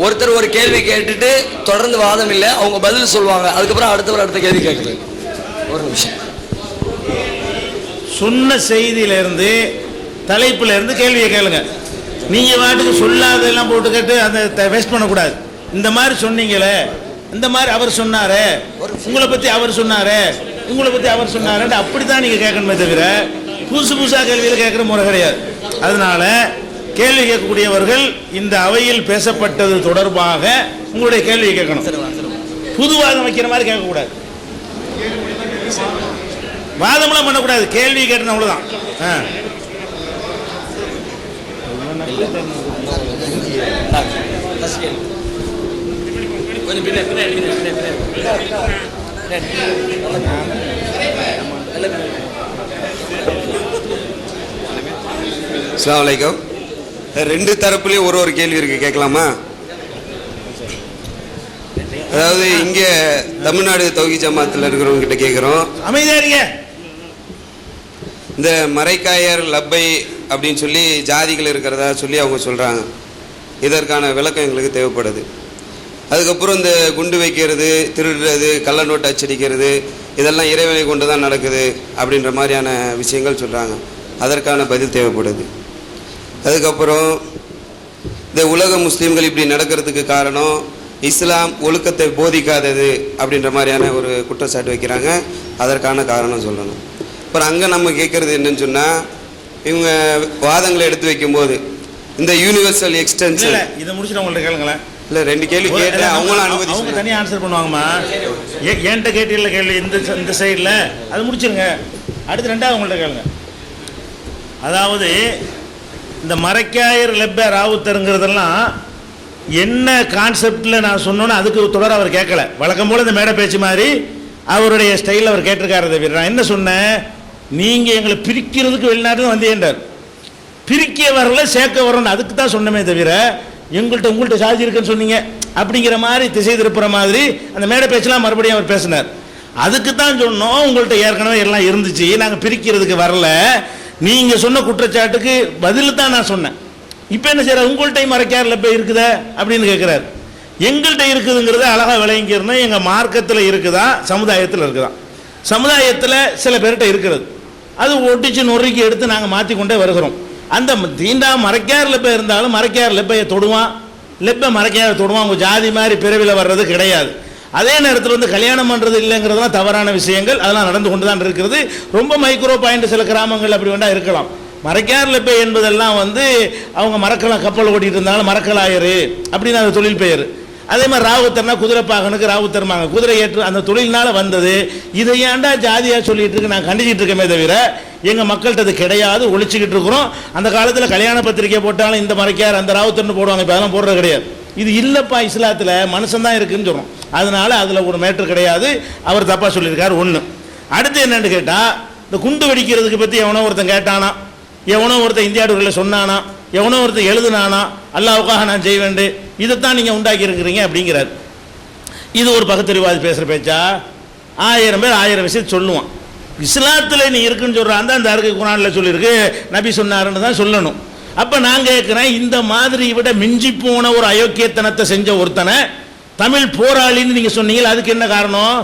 ஒருத்தர் ஒரு கேள்வி கேட்டுட்டு தொடர்ந்து வாதம் இல்லை, அவங்க பதில் சொல்லுவாங்க. அதுக்கப்புறம் அடுத்தவர் அடுத்த கேள்வி கேட்கறது. ஒரு நிமிஷம். சொன்ன செய்தியிலிருந்து தலைப்புல இருந்து கேள்வியை கேளுங்க. நீங்க வாட்டுக்கு சொல்லாதெல்லாம் போட்டு கேட்டு அதை வேஸ்ட் பண்ணக்கூடாது. இந்த மாதிரி சொன்னீங்களே, இந்த மாதிரி அவர் சொன்னாரு, உங்களை பத்தி அவர் சொன்னாரு, உங்களை பத்தி அவர் சொன்னாரு, அப்படித்தான் நீங்க கேட்கணுமே தவிர புதுசு புதுசாக கேள்வியில் கேட்குற முறை கிடையாது. அதனால கேள்வி கேட்கக்கூடியவர்கள் இந்த அவையில் பேசப்பட்டது தொடர்பாக உங்களுடைய கேள்வியை கேட்கணும். புதுவாதம் வைக்கிற மாதிரி கேட்கக்கூடாது, வாதம்லாம் பண்ணக்கூடாது. கேள்வி கேட்டணும், அவ்வளோதான். அஸ்ஸலாமு அலைக்கும். ரெண்டு தரப்புலையும் ஒரு கேள்வி இருக்கு, கேட்கலாமா? அதாவது இங்கே தமிழ்நாடு தௌஹீத் ஜமாத்தில் இருக்கிறவங்க கிட்ட கேட்குறோம். அமைதியா. இந்த மரைக்காயர் லப்பை அப்படின்னு சொல்லி ஜாதிகள் இருக்கிறதா சொல்லி அவங்க சொல்கிறாங்க. இதற்கான விளக்கம் எங்களுக்கு தேவைப்படுது. அதுக்கப்புறம் இந்த குண்டு வைக்கிறது, திருடுறது, கள்ள நோட்டு அச்சடிக்கிறது, இதெல்லாம் இறைவனை கொண்டு தான் நடக்குது அப்படின்ற மாதிரியான விஷயங்கள் சொல்கிறாங்க. அதற்கான பதில் தேவைப்படுது. அதுக்கப்புறம் இந்த உலக முஸ்லீம்கள் இப்படி நடக்கிறதுக்கு காரணம் இஸ்லாம் ஒழுக்கத்தை போதிக்காதது அப்படின்ற மாதிரியான ஒரு குற்றச்சாட்டு வைக்கிறாங்க. அதற்கான காரணம் சொல்லணும். அப்புறம் அங்கே நம்ம கேட்குறது என்னன்னு சொன்னால், இவங்க வாதங்களை எடுத்து வைக்கும்போது இந்த யூனிவர்சல் எக்ஸ்டென்ஷன் இதை முடிச்சுட்டு அவங்கள்ட்ட கேளுங்களேன். இல்லை, ரெண்டு கேள்வி கேட்டேன், அவங்களும் அனுமதி அவங்க தனியாக ஆன்சர் பண்ணுவாங்கம்மா. என்கிட்ட கேட்டீங்கள கேள்வி இந்த சைடில் அது முடிச்சிருங்க. அடுத்து ரெண்டாவது அவங்கள்ட்ட கேளுங்க. அதாவது இந்த மரைக்காயர் லெப்ப ராவுத்தருங்கிறதெல்லாம் என்ன கான்செப்டில் நான் சொன்னோன்னு அதுக்கு தொடர அவர் கேட்கல. வழக்கம் போல் இந்த மேடை பேச்சு மாதிரி அவருடைய ஸ்டைலில் அவர் கேட்டிருக்காரு. தவிர நான் என்ன சொன்னேன், நீங்கள் எங்களை பிரிக்கிறதுக்கு வெளிநாட்டில் வந்தேன்றார். பிரிக்க வரல சேர்க்க வரணும், அதுக்கு தான் சொன்னமே தவிர உங்கள்கிட்ட சாதி இருக்குன்னு சொன்னீங்க அப்படிங்கிற மாதிரி திசை திருப்புற மாதிரி அந்த மேடை பேச்செல்லாம் மறுபடியும் அவர் பேசினார். அதுக்கு தான் சொன்னோம், உங்கள்கிட்ட ஏற்கனவே எல்லாம் இருந்துச்சு, நாங்கள் பிரிக்கிறதுக்கு வரல. நீங்கள் சொன்ன குற்றச்சாட்டுக்கு பதில் தான் நான் சொன்னேன். இப்போ என்ன செய்யற, உங்கள்கிட்ட மறைக்காரில் போய் இருக்குதா அப்படின்னு கேட்குறாரு. எங்கள்கிட்ட இருக்குதுங்கிறத அழகாக விளங்கிக்கிறணும். எங்கள் மார்க்கத்தில் இருக்குதா, சமுதாயத்தில் இருக்குதா? சமுதாயத்தில் சில பேர்கிட்ட இருக்கிறது, அது ஒட்டிச்சு நொறுக்கி எடுத்து நாங்கள் மாற்றி கொண்டே வருகிறோம். அந்த தீண்டா மறைக்கார் லெப்பை இருந்தாலும் மறைக்கார் லெப்பையை தொடுவான், லெப்பை மறைக்கார தொடுவான். அவங்க ஜாதி மாதிரி பிறவியில் வர்றது கிடையாது. அதே நேரத்தில் வந்து கல்யாணம் பண்ணுறது இல்லைங்கிறதுலாம் தவறான விஷயங்கள், அதெல்லாம் நடந்து கொண்டு தான் இருக்கிறது. ரொம்ப மைக்ரோ பாயிண்ட் சில கிராமங்கள் அப்படி வேண்டாம் இருக்கலாம். மறைக்கார் லெப்பை என்பதெல்லாம் வந்து அவங்க மரக்கலாம், கப்பல் ஓட்டிகிட்டு இருந்தாலும் மரக்கலாயரு அப்படின்னு அந்த தொழில் பெயர். அதே மாதிரி ராவுத்தர்னா குதிரை பாகனுக்கு ராவுத்தர்மாங்க, குதிரை ஏற்று அந்த தொழில்னால வந்தது. இதை ஏன்டா ஜாதியாக சொல்லிட்டு இருக்கு நான் கண்டிச்சிட்டு இருக்கமே தவிர எங்கள் மக்கள்கிட்ட அது கிடையாது, ஒழிச்சிக்கிட்டு இருக்கிறோம். அந்த காலத்தில் கல்யாண பத்திரிக்கை போட்டாலும் இந்த மறைக்கார் அந்த ராவுத்தர்னு போடுவாங்க, இப்போ அதெல்லாம் போடுறது கிடையாது. இது இல்லைப்பா, இஸ்லாத்தில் மனுஷன் தான் இருக்குன்னு சொல்கிறோம். அதனால அதில் ஒரு மேட்ரு கிடையாது, அவர் தப்பாக சொல்லியிருக்காரு. ஒன்று. அடுத்து என்னன்னு கேட்டால், இந்த குண்டு வெடிக்கிறதுக்கு பற்றி எவனோ ஒருத்தன் கேட்டானா, எவனோ ஒருத்தன் இந்தியா டூரில் சொன்னானா, எவனோ ஒருத்தர் எழுதுனானா, அல்லாவுக்காக நான் செய்ய வேண்டும், இதைத்தான் நீங்கள் உண்டாக்கி இருக்கிறீங்க அப்படிங்கிறார். இது ஒரு பகுத்தறிவாதி பேசுகிற பேச்சா? 1000 பேர் 1000 விஷயத்தை சொல்லுவான். இஸ்லாத்தில் நீ இருக்குன்னு சொல்கிறான், அந்த அருக்கு குரானில் சொல்லியிருக்கு, நபி சொன்னாருன்னு தான் சொல்லணும். அப்போ நான் கேட்குறேன், இந்த மாதிரி விட மிஞ்சி போன ஒரு அயோக்கியத்தனத்தை செஞ்ச ஒருத்தனை தமிழ் போராளின்னு நீங்கள் சொன்னீங்க, அதுக்கு என்ன காரணம்?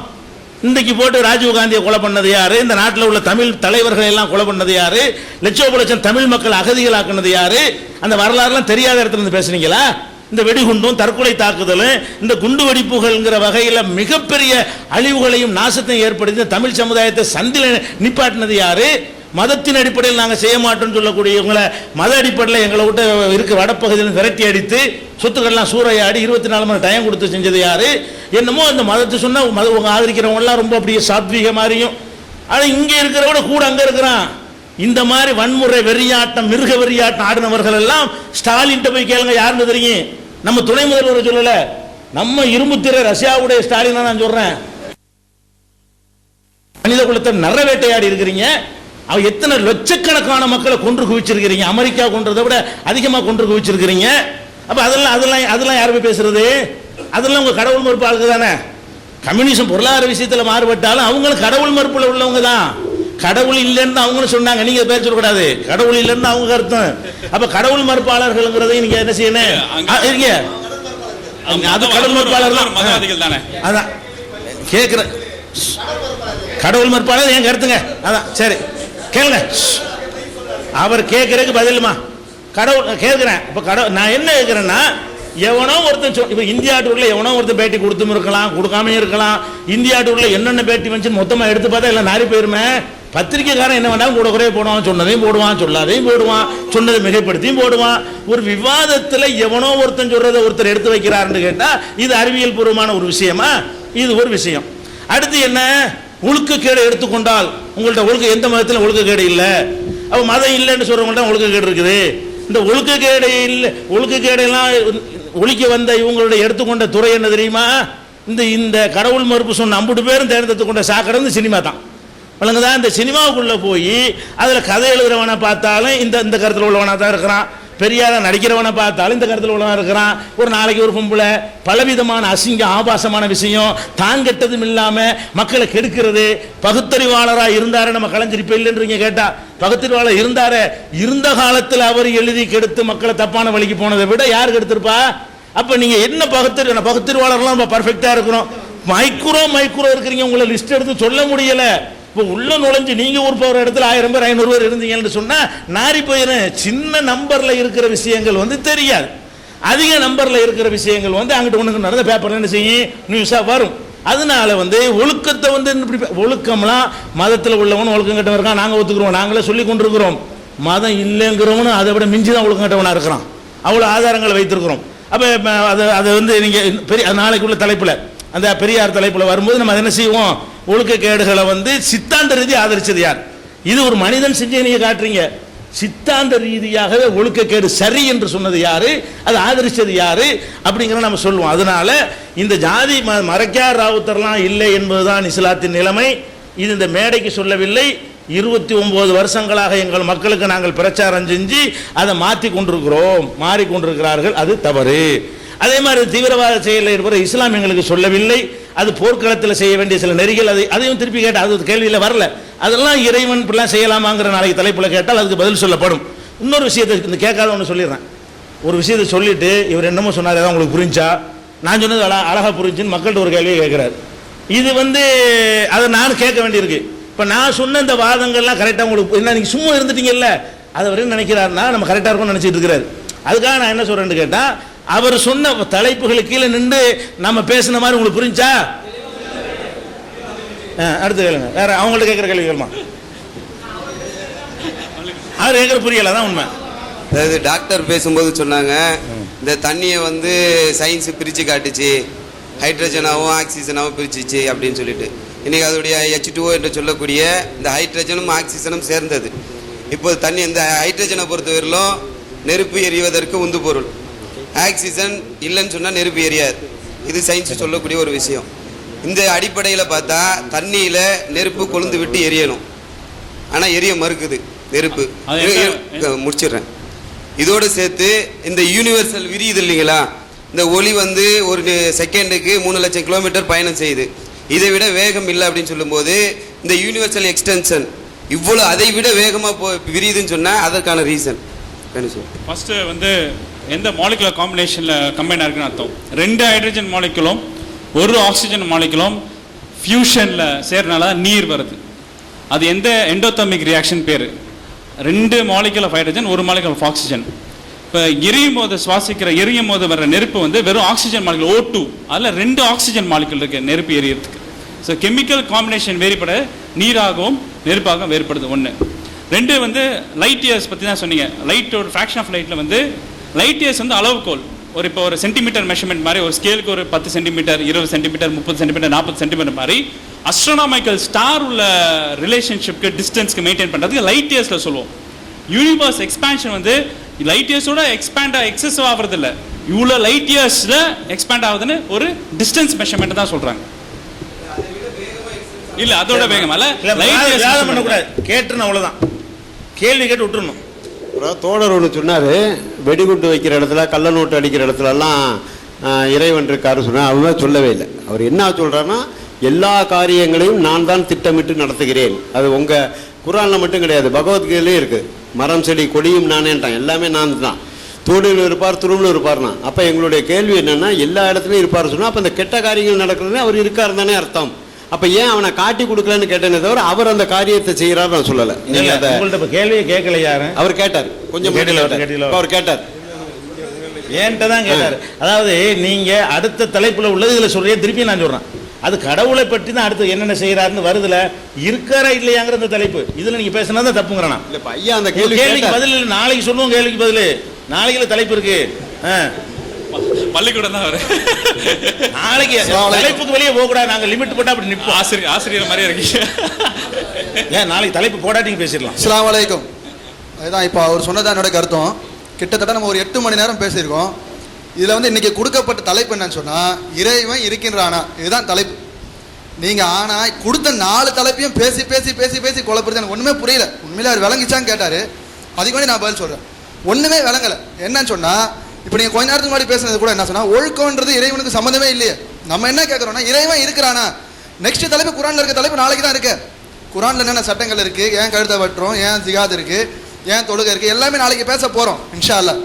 இன்றைக்கு போட்டு ராஜீவ்காந்தியை கொலை பண்ணது யாரு? இந்த நாட்டில் உள்ள தமிழ் தலைவர்கள் எல்லாம் கொலை பண்ணது யாரு? லட்சோப தமிழ் மக்கள் அகதிகளாக்குனது யாரு? அந்த வரலாறுலாம் தெரியாத இடத்துல இருந்து பேசுனீங்களா? இந்த வெடிகுண்டும் தற்கொலை தாக்குதலும் இந்த குண்டு வெடிப்புகள்ங்கிற வகையில் மிகப்பெரிய அழிவுகளையும் நாசத்தையும் ஏற்படுத்தி தமிழ் சமுதாயத்தை சந்தில் நிப்பாட்டினது யாரு? மதத்தின் அடிப்படையில் நாங்கள் செய்ய மாட்டோம்னு சொல்லக்கூடியவங்களை மத அடிப்படையில் எங்களை விட்டு இருக்க வடப்பகுதியில் விரட்டி அடித்து சொத்துக்கள்லாம் சூறையாடி 24 மணி டைம் கொடுத்து செஞ்சது யாரு? என்னமோ அந்த மதத்தை சொன்னால் உங்க ஆதரிக்கிறவங்கலாம் ரொம்ப அப்படியே சாத்வீக மாதிரியும், ஆனால் இங்கே இருக்கிறவட கூட அங்கே இருக்கிறான். இந்த மாதிரி வன்முறை வெறியாட்டம் மிருக வெறியாட்டம் ஆடினவர்கள் எல்லாம் ஸ்டாலின்ட்ட போய் கேளுங்க, யாருன்னு தெரியும்? நம்ம துணை முதல்வர் சொல்லல, நம்ம இரும்புத்திரை ரஷ்யாவுடைய ஸ்டாலினா நான் சொல்றேன். மனித குலத்தை நரவேட்டையாடி இருக்கிறீங்க. அவ எத்தனை லட்சக்கணக்கான மக்களை கொன்று குவிச்சிருக்கிறீங்க, அமெரிக்கா கொன்றதை விட அதிகமாக கொன்று குவிச்சிருக்கிறீங்க. அப்ப அதெல்லாம் யார் போய் பேசுறது? அதெல்லாம் உங்க கடவுள் மறுப்பு ஆளுக்கு தானே. கம்யூனிசம் பொருளாதார விஷயத்தில் மாறுபட்டாலும் அவங்களும் கடவுள் மறுப்புல உள்ளவங்க தான். கடவுள் இல்லைன்னு அவங்களும் சொன்னாங்க, நீங்க பேர் சொல்லக்கூடாது. கடவுள் இல்லைன்னு அவங்க கருத்தம். அப்ப கடவுள் மறுப்பாளர்கள்ங்கிறதை நீங்க என்ன செய்யணும்? அது கடவுள் மறுப்பாளர் தானே. அதான் கேட்கிற கடவுள் மறுப்பாளர் ஏன் கருத்துங்க? அதான் சரி கேளுங்க. அவர் கேட்கறதுக்கு பதிலுமா கடவுள் கேட்கிறேன். இப்ப கடவுள் நான் என்ன கேட்கிறேன்னா, எவனோ ஒருத்தன் இப்போ இந்தியா டூரில் எவனோ ஒருத்தன் பேட்டி கொடுத்தும் இருக்கலாம், கொடுக்காம இருக்கலாம். இந்தியா டூரில் என்னென்ன பேட்டி வந்துச்சு மொத்தமாக எடுத்து பார்த்தா எல்லாம் நாரி போயிருமே. பத்திரிக்கைக்காரன் என்ன வேணாலும் கூட குறைய போடுவான், சொன்னதையும் போடுவான், சொல்லாதையும் போடுவான், சொன்னதை மிகைப்படுத்தியும் போடுவான். ஒரு விவாதத்தில் எவனோ ஒருத்தன் சொல்றதை ஒருத்தர் எடுத்து வைக்கிறாருன்னு கேட்டால் இது அறிவியல் பூர்வமான ஒரு விஷயமா? இது ஒரு விஷயம். அடுத்து என்ன? ஒழுக்கக்கேடு எடுத்துக்கொண்டால் உங்கள்ட்ட ஒழுக்க எந்த மதத்தில் ஒழுக்கக்கேடு இல்லை, அப்போ மதம் இல்லைன்னு சொல்றவங்கள்ட்ட ஒழுக்கக்கேடு இருக்குது. இந்த ஒழுக்கக்கேடு இல்லை, ஒழுக்கக்கேடெல்லாம் ஒழிக்க வந்த இவங்களுடைய எடுத்துக்கொண்ட துறை என்ன தெரியுமா? இந்த கடவுள் மறுப்பு சொன்ன 50 பேரும் தேர்ந்தெடுத்து கொண்ட சாக்கடை சினிமா தான். வழங்குதா? இந்த சினிமாவுக்குள்ளே போய் அதில் கதை எழுதுறவனை பார்த்தாலும் இந்த கருத்தில் உள்ளவனாக தான் இருக்கிறான், பெரியார நடிக்கிறவனை பார்த்தாலும் இந்த கருத்தில் உள்ளவனாக இருக்கிறான். ஒரு நாளைக்கு ஒரு பொம்பளை பலவிதமான அசிங்க ஆபாசமான விஷயம் தாங்கட்டதும் இல்லாமல் மக்களை கெடுக்கிறது. பகுத்தறிவாளராக இருந்தாரு நம்ம கலைஞர், இப்போ இல்லைன்றீங்க கேட்டால் பகுத்தறிவாளர் இருந்தாரு. இருந்த காலத்தில் அவர் எழுதி கெடுத்து மக்களை தப்பான வழிக்கு போனதை விட யார் கெடுத்திருப்பா? அப்போ நீங்கள் என்ன பகுத்தறிவாளர்லாம் நம்ம பர்ஃபெக்டாக இருக்கிறோம், மைக்ரோ இருக்கிறீங்க, உங்களை லிஸ்ட் எடுத்து சொல்ல முடியலை. இப்போ உள்ள நுழைஞ்சு நீங்க ஒரு போகிற இடத்துல 1000 பேர் 500 பேர் இருந்தீங்கன்னு சொன்னா நாரி போயிடும். சின்ன நம்பர்ல இருக்கிற விஷயங்கள் தெரியாது, அதிக நம்பர்ல இருக்கிற விஷயங்கள் அங்கிட்டு ஒண்ணுக்கு நடந்த பேப்பர்ல என்ன செய்யும், நியூஸா வரும். அதனால ஒழுக்கத்தை ஒழுக்கம்லாம் மதத்தில் உள்ளவன் ஒழுக்கம் கட்டவன் இருக்கான், நாங்கள் ஒத்துக்கிறோம், நாங்களே சொல்லி கொண்டிருக்கிறோம். மதம் இல்லைங்கிறவனும் அதை விட மிஞ்சி தான் ஒழுக்கம் கட்டவனா இருக்கிறான். அவ்வளோ ஆதாரங்களை வைத்திருக்கிறோம். அப்போ அதை நீங்கள் பெரிய நாளைக்கு உள்ள தலைப்பில் அந்த பெரியார் தலைப்பில் வரும்போது நம்ம என்ன செய்வோம், ஒழுக்கக்கேடுகளை சித்தாந்த ரீதி ஆதரிச்சது யார்? இது ஒரு மனிதன் செஞ்சு நீங்க காட்டுறீங்க. சித்தாந்த ரீதியாகவே ஒழுக்கக்கேடு சரி என்று சொன்னது யாரு, அது ஆதரிச்சது யாரு அப்படிங்கிற நம்ம சொல்லுவோம். அதனால இந்த ஜாதி மறைக்கார் ராவுத்தர்லாம் இல்லை என்பதுதான் இஸ்லாத்தின் நிலைமை. இது இந்த மேடைக்கு சொல்லவில்லை, 29 வருஷங்களாக எங்கள் மக்களுக்கு நாங்கள் பிரச்சாரம் செஞ்சு அதை மாறிக்கொண்டிருக்கிறார்கள். அது தவறு. அதே மாதிரி தீவிரவாத செயலில் இருப்பது இஸ்லாம் எங்களுக்கு சொல்லவில்லை. அது போர்க்களத்தில் செய்ய வேண்டிய சில நெறிகள், அதையும் திருப்பி கேட்டால் அது கேள்வியில் வரல. அதெல்லாம் இறைவன் இப்படிலாம் செய்யலாமாங்கிற நாளைக்கு தலைப்பில் கேட்டால் அதுக்கு பதில் சொல்லப்படும். இன்னொரு விஷயத்தை இந்த கேட்காத ஒன்று சொல்லிடுறேன். ஒரு விஷயத்தை சொல்லிட்டு இவர் என்னமோ சொன்னார், ஏதாவது உங்களுக்கு புரிஞ்சா? நான் சொன்னது அழகாக புரிஞ்சுன்னு மக்கள்கிட்ட ஒரு கேள்வியை கேட்குறாரு. இது அதை நான் கேட்க வேண்டியிருக்கு. இப்போ நான் சொன்ன இந்த வாதங்கள்லாம் கரெக்டாக உங்களுக்கு என்ன, நீங்கள் சும்மா இருந்துட்டீங்கல்ல, அதை வரையும் நினைக்கிறாருன்னா நம்ம கரெக்டாக இருக்கும்னு நினச்சிட்டு இருக்கிறாரு. அதுக்காக நான் என்ன சொல்கிறேன்னு கேட்டால், அவர் சொன்ன தலைப்புகளுக்கு கீழே நின்று நம்ம பேசின மாதிரி உங்களுக்கு புரிஞ்சா? அடுத்து கேளுங்க. வேற அவங்கள்ட்ட கேட்குற கேள்வி கேளுமா? அவர் கேட்குற புரியல, தான் உண்மை. அதாவது டாக்டர் பேசும்போது சொன்னாங்க, இந்த தண்ணியை வந்து சயின்ஸு பிரித்து காட்டுச்சு, ஹைட்ரஜனாகவும் ஆக்சிஜனாகவும் பிரிச்சிச்சு அப்படின்னு சொல்லிட்டு. இன்றைக்கி அதோடைய H2O என்று சொல்லக்கூடிய இந்த ஹைட்ரஜனும் ஆக்சிஜனும் சேர்ந்தது. இப்போ தண்ணி இந்த ஹைட்ரஜனை பொறுத்தவரையிலும் நெருப்பு எரிவதற்கு உந்து பொருள், ஆக்சிஜன் இல்லைன்னு சொன்னால் நெருப்பு எரியாது. இது சயின்ஸ் சொல்லக்கூடிய ஒரு விஷயம். இந்த அடிப்படையில் பார்த்தா தண்ணியில் நெருப்பு கொழுந்து விட்டு எரியணும், ஆனால் எரிய மறுக்குது நெருப்பு. முடிச்சிடுறேன். இதோடு சேர்த்து இந்த யூனிவர்சல் விரியுது இல்லைங்களா, இந்த ஒளி வந்து ஒரு செகண்டுக்கு 3 லட்சம் கிலோமீட்டர் பயணம் செய்யுது. இதை விட வேகம் இல்லை அப்படின்னு சொல்லும்போது இந்த யூனிவர்சல் எக்ஸ்டென்ஷன் இவ்வளோ அதை விட வேகமாக விரியுதுன்னு சொன்னால் அதற்கான ரீசன் என்ன சார்? ஃபஸ்ட்டு வந்து எந்த மாலிகுலர் காம்பினேஷனில் கம்பைன் ஆகுதுன்னு அர்த்தம். 2 ஹைட்ரஜன் மாலிகுலும் 1 ஆக்சிஜன் மாலிகுலும் ஃபியூஷனில் சேர்றனால நீர் வருது. அது எந்த எண்டோதர்மிக் ரியாக்ஷன் பேர்? 2 molecule of hydrogen 1 molecule of oxygen. இப்போ எரியும் போது வர்ற நெருப்பு வந்து வெறும் ஆக்சிஜன் மாலிகுல் O2, அதில் 2 ஆக்சிஜன் மாலிகுல் இருக்கு நெருப்பு எரியறதுக்கு. ஸோ கெமிக்கல் காம்பினேஷன் வேறுபட நீராகவும் நெருப்பாகவும் வேறுபடுது. 1. 2 வந்து லைட் இயர்ஸ் பற்றி தான் சொன்னீங்க. லைட்டோட ஃப்ராக்ஷன் ஆஃப் லைட்டில் வந்து லைட் இயர்ஸ் வந்து அளவுகோல். இப்போ ஒரு சென்டிமீட்டர் மெஷர்மெண்ட் மாதிரி ஒரு ஸ்கேலுக்கு ஒரு 10 சென்டிமீட்டர் 20 சென்டிமீட்டர் 30 சென்டிமீட்டர் 40 சென்டிமீட்டர் மாதிரி அஸ்ட்ரோனாமிக்கல் ஸ்டார் உள்ள ரிலேஷன்ஷிப்க்கு டிஸ்டன்ஸ்க்கு மெயின்டைன் பண்ணுறதுக்கு லைட் இயர்ஸில் சொல்லுவோம். யூனிவர்ஸ் எக்ஸ்பேன்ஷன் வந்து லைட் இயர்ஸோட எக்ஸ்பெசிவ் ஆகிறது இல்லை, இவ்வளோ லைட் இயர்ஸில் எக்ஸ்பேண்ட் ஆகுதுன்னு ஒரு டிஸ்டன்ஸ் மெஷர்மெண்ட் தான் சொல்கிறாங்க. இல்லை அதோட வேகம் அல்ல, கேட்டுன்னு அவ்வளோதான், கேள்வி கேட்டு விட்டுருணும். தோழர் ஒன்று சொன்னார், வெடிகுண்டு வைக்கிற இடத்துல கள்ள நோட்டு அடிக்கிற இடத்துலலாம் இறைவன் இருக்காரு சொன்னார். அதுதான் சொல்லவே இல்லை. அவர் என்ன சொல்கிறாருன்னா, எல்லா காரியங்களையும் நான் தான் திட்டமிட்டு நடத்துகிறேன். அது உங்கள் குரானில் மட்டும் கிடையாது, பகவத்கீதையிலே இருக்குது. மரம் செடி கொடியும் நானேன்ட்டான், எல்லாமே நான் தான். தூணில் இருப்பார் துருவில் இருப்பார்னா. அப்போ எங்களுடைய கேள்வி என்னென்னா, எல்லா இடத்துலையும் இருப்பார் சொன்னால் அப்போ இந்த கெட்ட காரியங்கள் நடக்கிறதுனே அவர் இருக்கார் தானே அர்த்தம். அப்போ ஏன் அவனை காட்டி கொடுக்கலன்னு கேட்டேனே தவிர அவர் அந்த காரியத்தை செய்கிறார் நான் சொல்லலை. நீங்கள் அதை உங்கள்கிட்ட கேள்வியை கேட்கல யாரு? அவர் கேட்டார், கொஞ்சம் அவர் கேட்டார், ஏன்ட்ட தான் கேட்டார். அதாவது நீங்கள் அடுத்த தலைப்பில் உள்ளது இதில் சொல்கிறேன், திருப்பி நான் சொல்கிறேன். அது கடவுளை பற்றி தான் அடுத்து என்னென்ன செய்கிறாருன்னு வருதுல, இருக்காரா இல்லையாங்கிற அந்த தலைப்பு இதில் நீங்கள் பேசினா தான் தப்புங்கிறேன். இல்லைப்பா ஐயா, அந்த கேள்விக்கு பதில் இல்லை, நாளைக்கு சொல்லுவோம். கேள்விக்கு பதில் நாளைக்கு தலைப்பு இருக்கு. பள்ளிக்கூடம் தான் வரும். நாளைக்கு தலைப்புக்கு வெளியே போகக்கூடாது, நாங்கள் லிமிட் போட்டால் அப்படி நிற்போம். ஆசிரியர் மாதிரியே இருக்கீங்க. ஏன் நாளைக்கு தலைப்பு போடாட்டிங்க பேசிடலாம். அஸ்ஸலாமு அலைக்கும். அதுதான் இப்போ அவர் சொன்னதான் என்னோட கருத்தம். கிட்டத்தட்ட நம்ம ஒரு 8 மணி நேரம் பேசியிருக்கோம். இதில் வந்து இன்றைக்கி கொடுக்கப்பட்ட தலைப்பு என்னன்னு சொன்னால், இறைவன் இருக்கின்றானா, இதுதான் தலைப்பு. நீங்கள் ஆனால் கொடுத்த 4 தலைப்பையும் பேசி பேசி பேசி பேசி குழப்பறது எனக்கு ஒன்றுமே புரியல. உண்மையிலே அவர் விளங்கிச்சான்னு கேட்டார், அதுக்கு வேண்டி நான் பதில் சொல்கிறேன். ஒன்றுமே விளங்கலை. என்னன்னு சொன்னால், இப்போ நீங்கள் கொஞ்ச நேரத்துக்கு முன்னாடி பேசுனது கூட என்ன சொன்னால், ஒழுக்கம்ன்றது இறைவனுக்கு சம்மந்தமே இல்லையே. நம்ம என்ன கேட்குறோன்னா, இறைவன் இருக்கிறானா. நெக்ஸ்ட் தலைப்பு குரானில் இருக்க தலைப்பு நாளைக்கு தான் இருக்குது. குரானில் என்னென்ன சட்டங்கள் இருக்குது, ஏன் கழுத்தை வெட்டுறோம், ஏன் ஜிகாத் இருக்குது, ஏன் தொழுகை இருக்குது, எல்லாமே நாளைக்கு பேச போகிறோம் இன்ஷா அல்லாஹ்.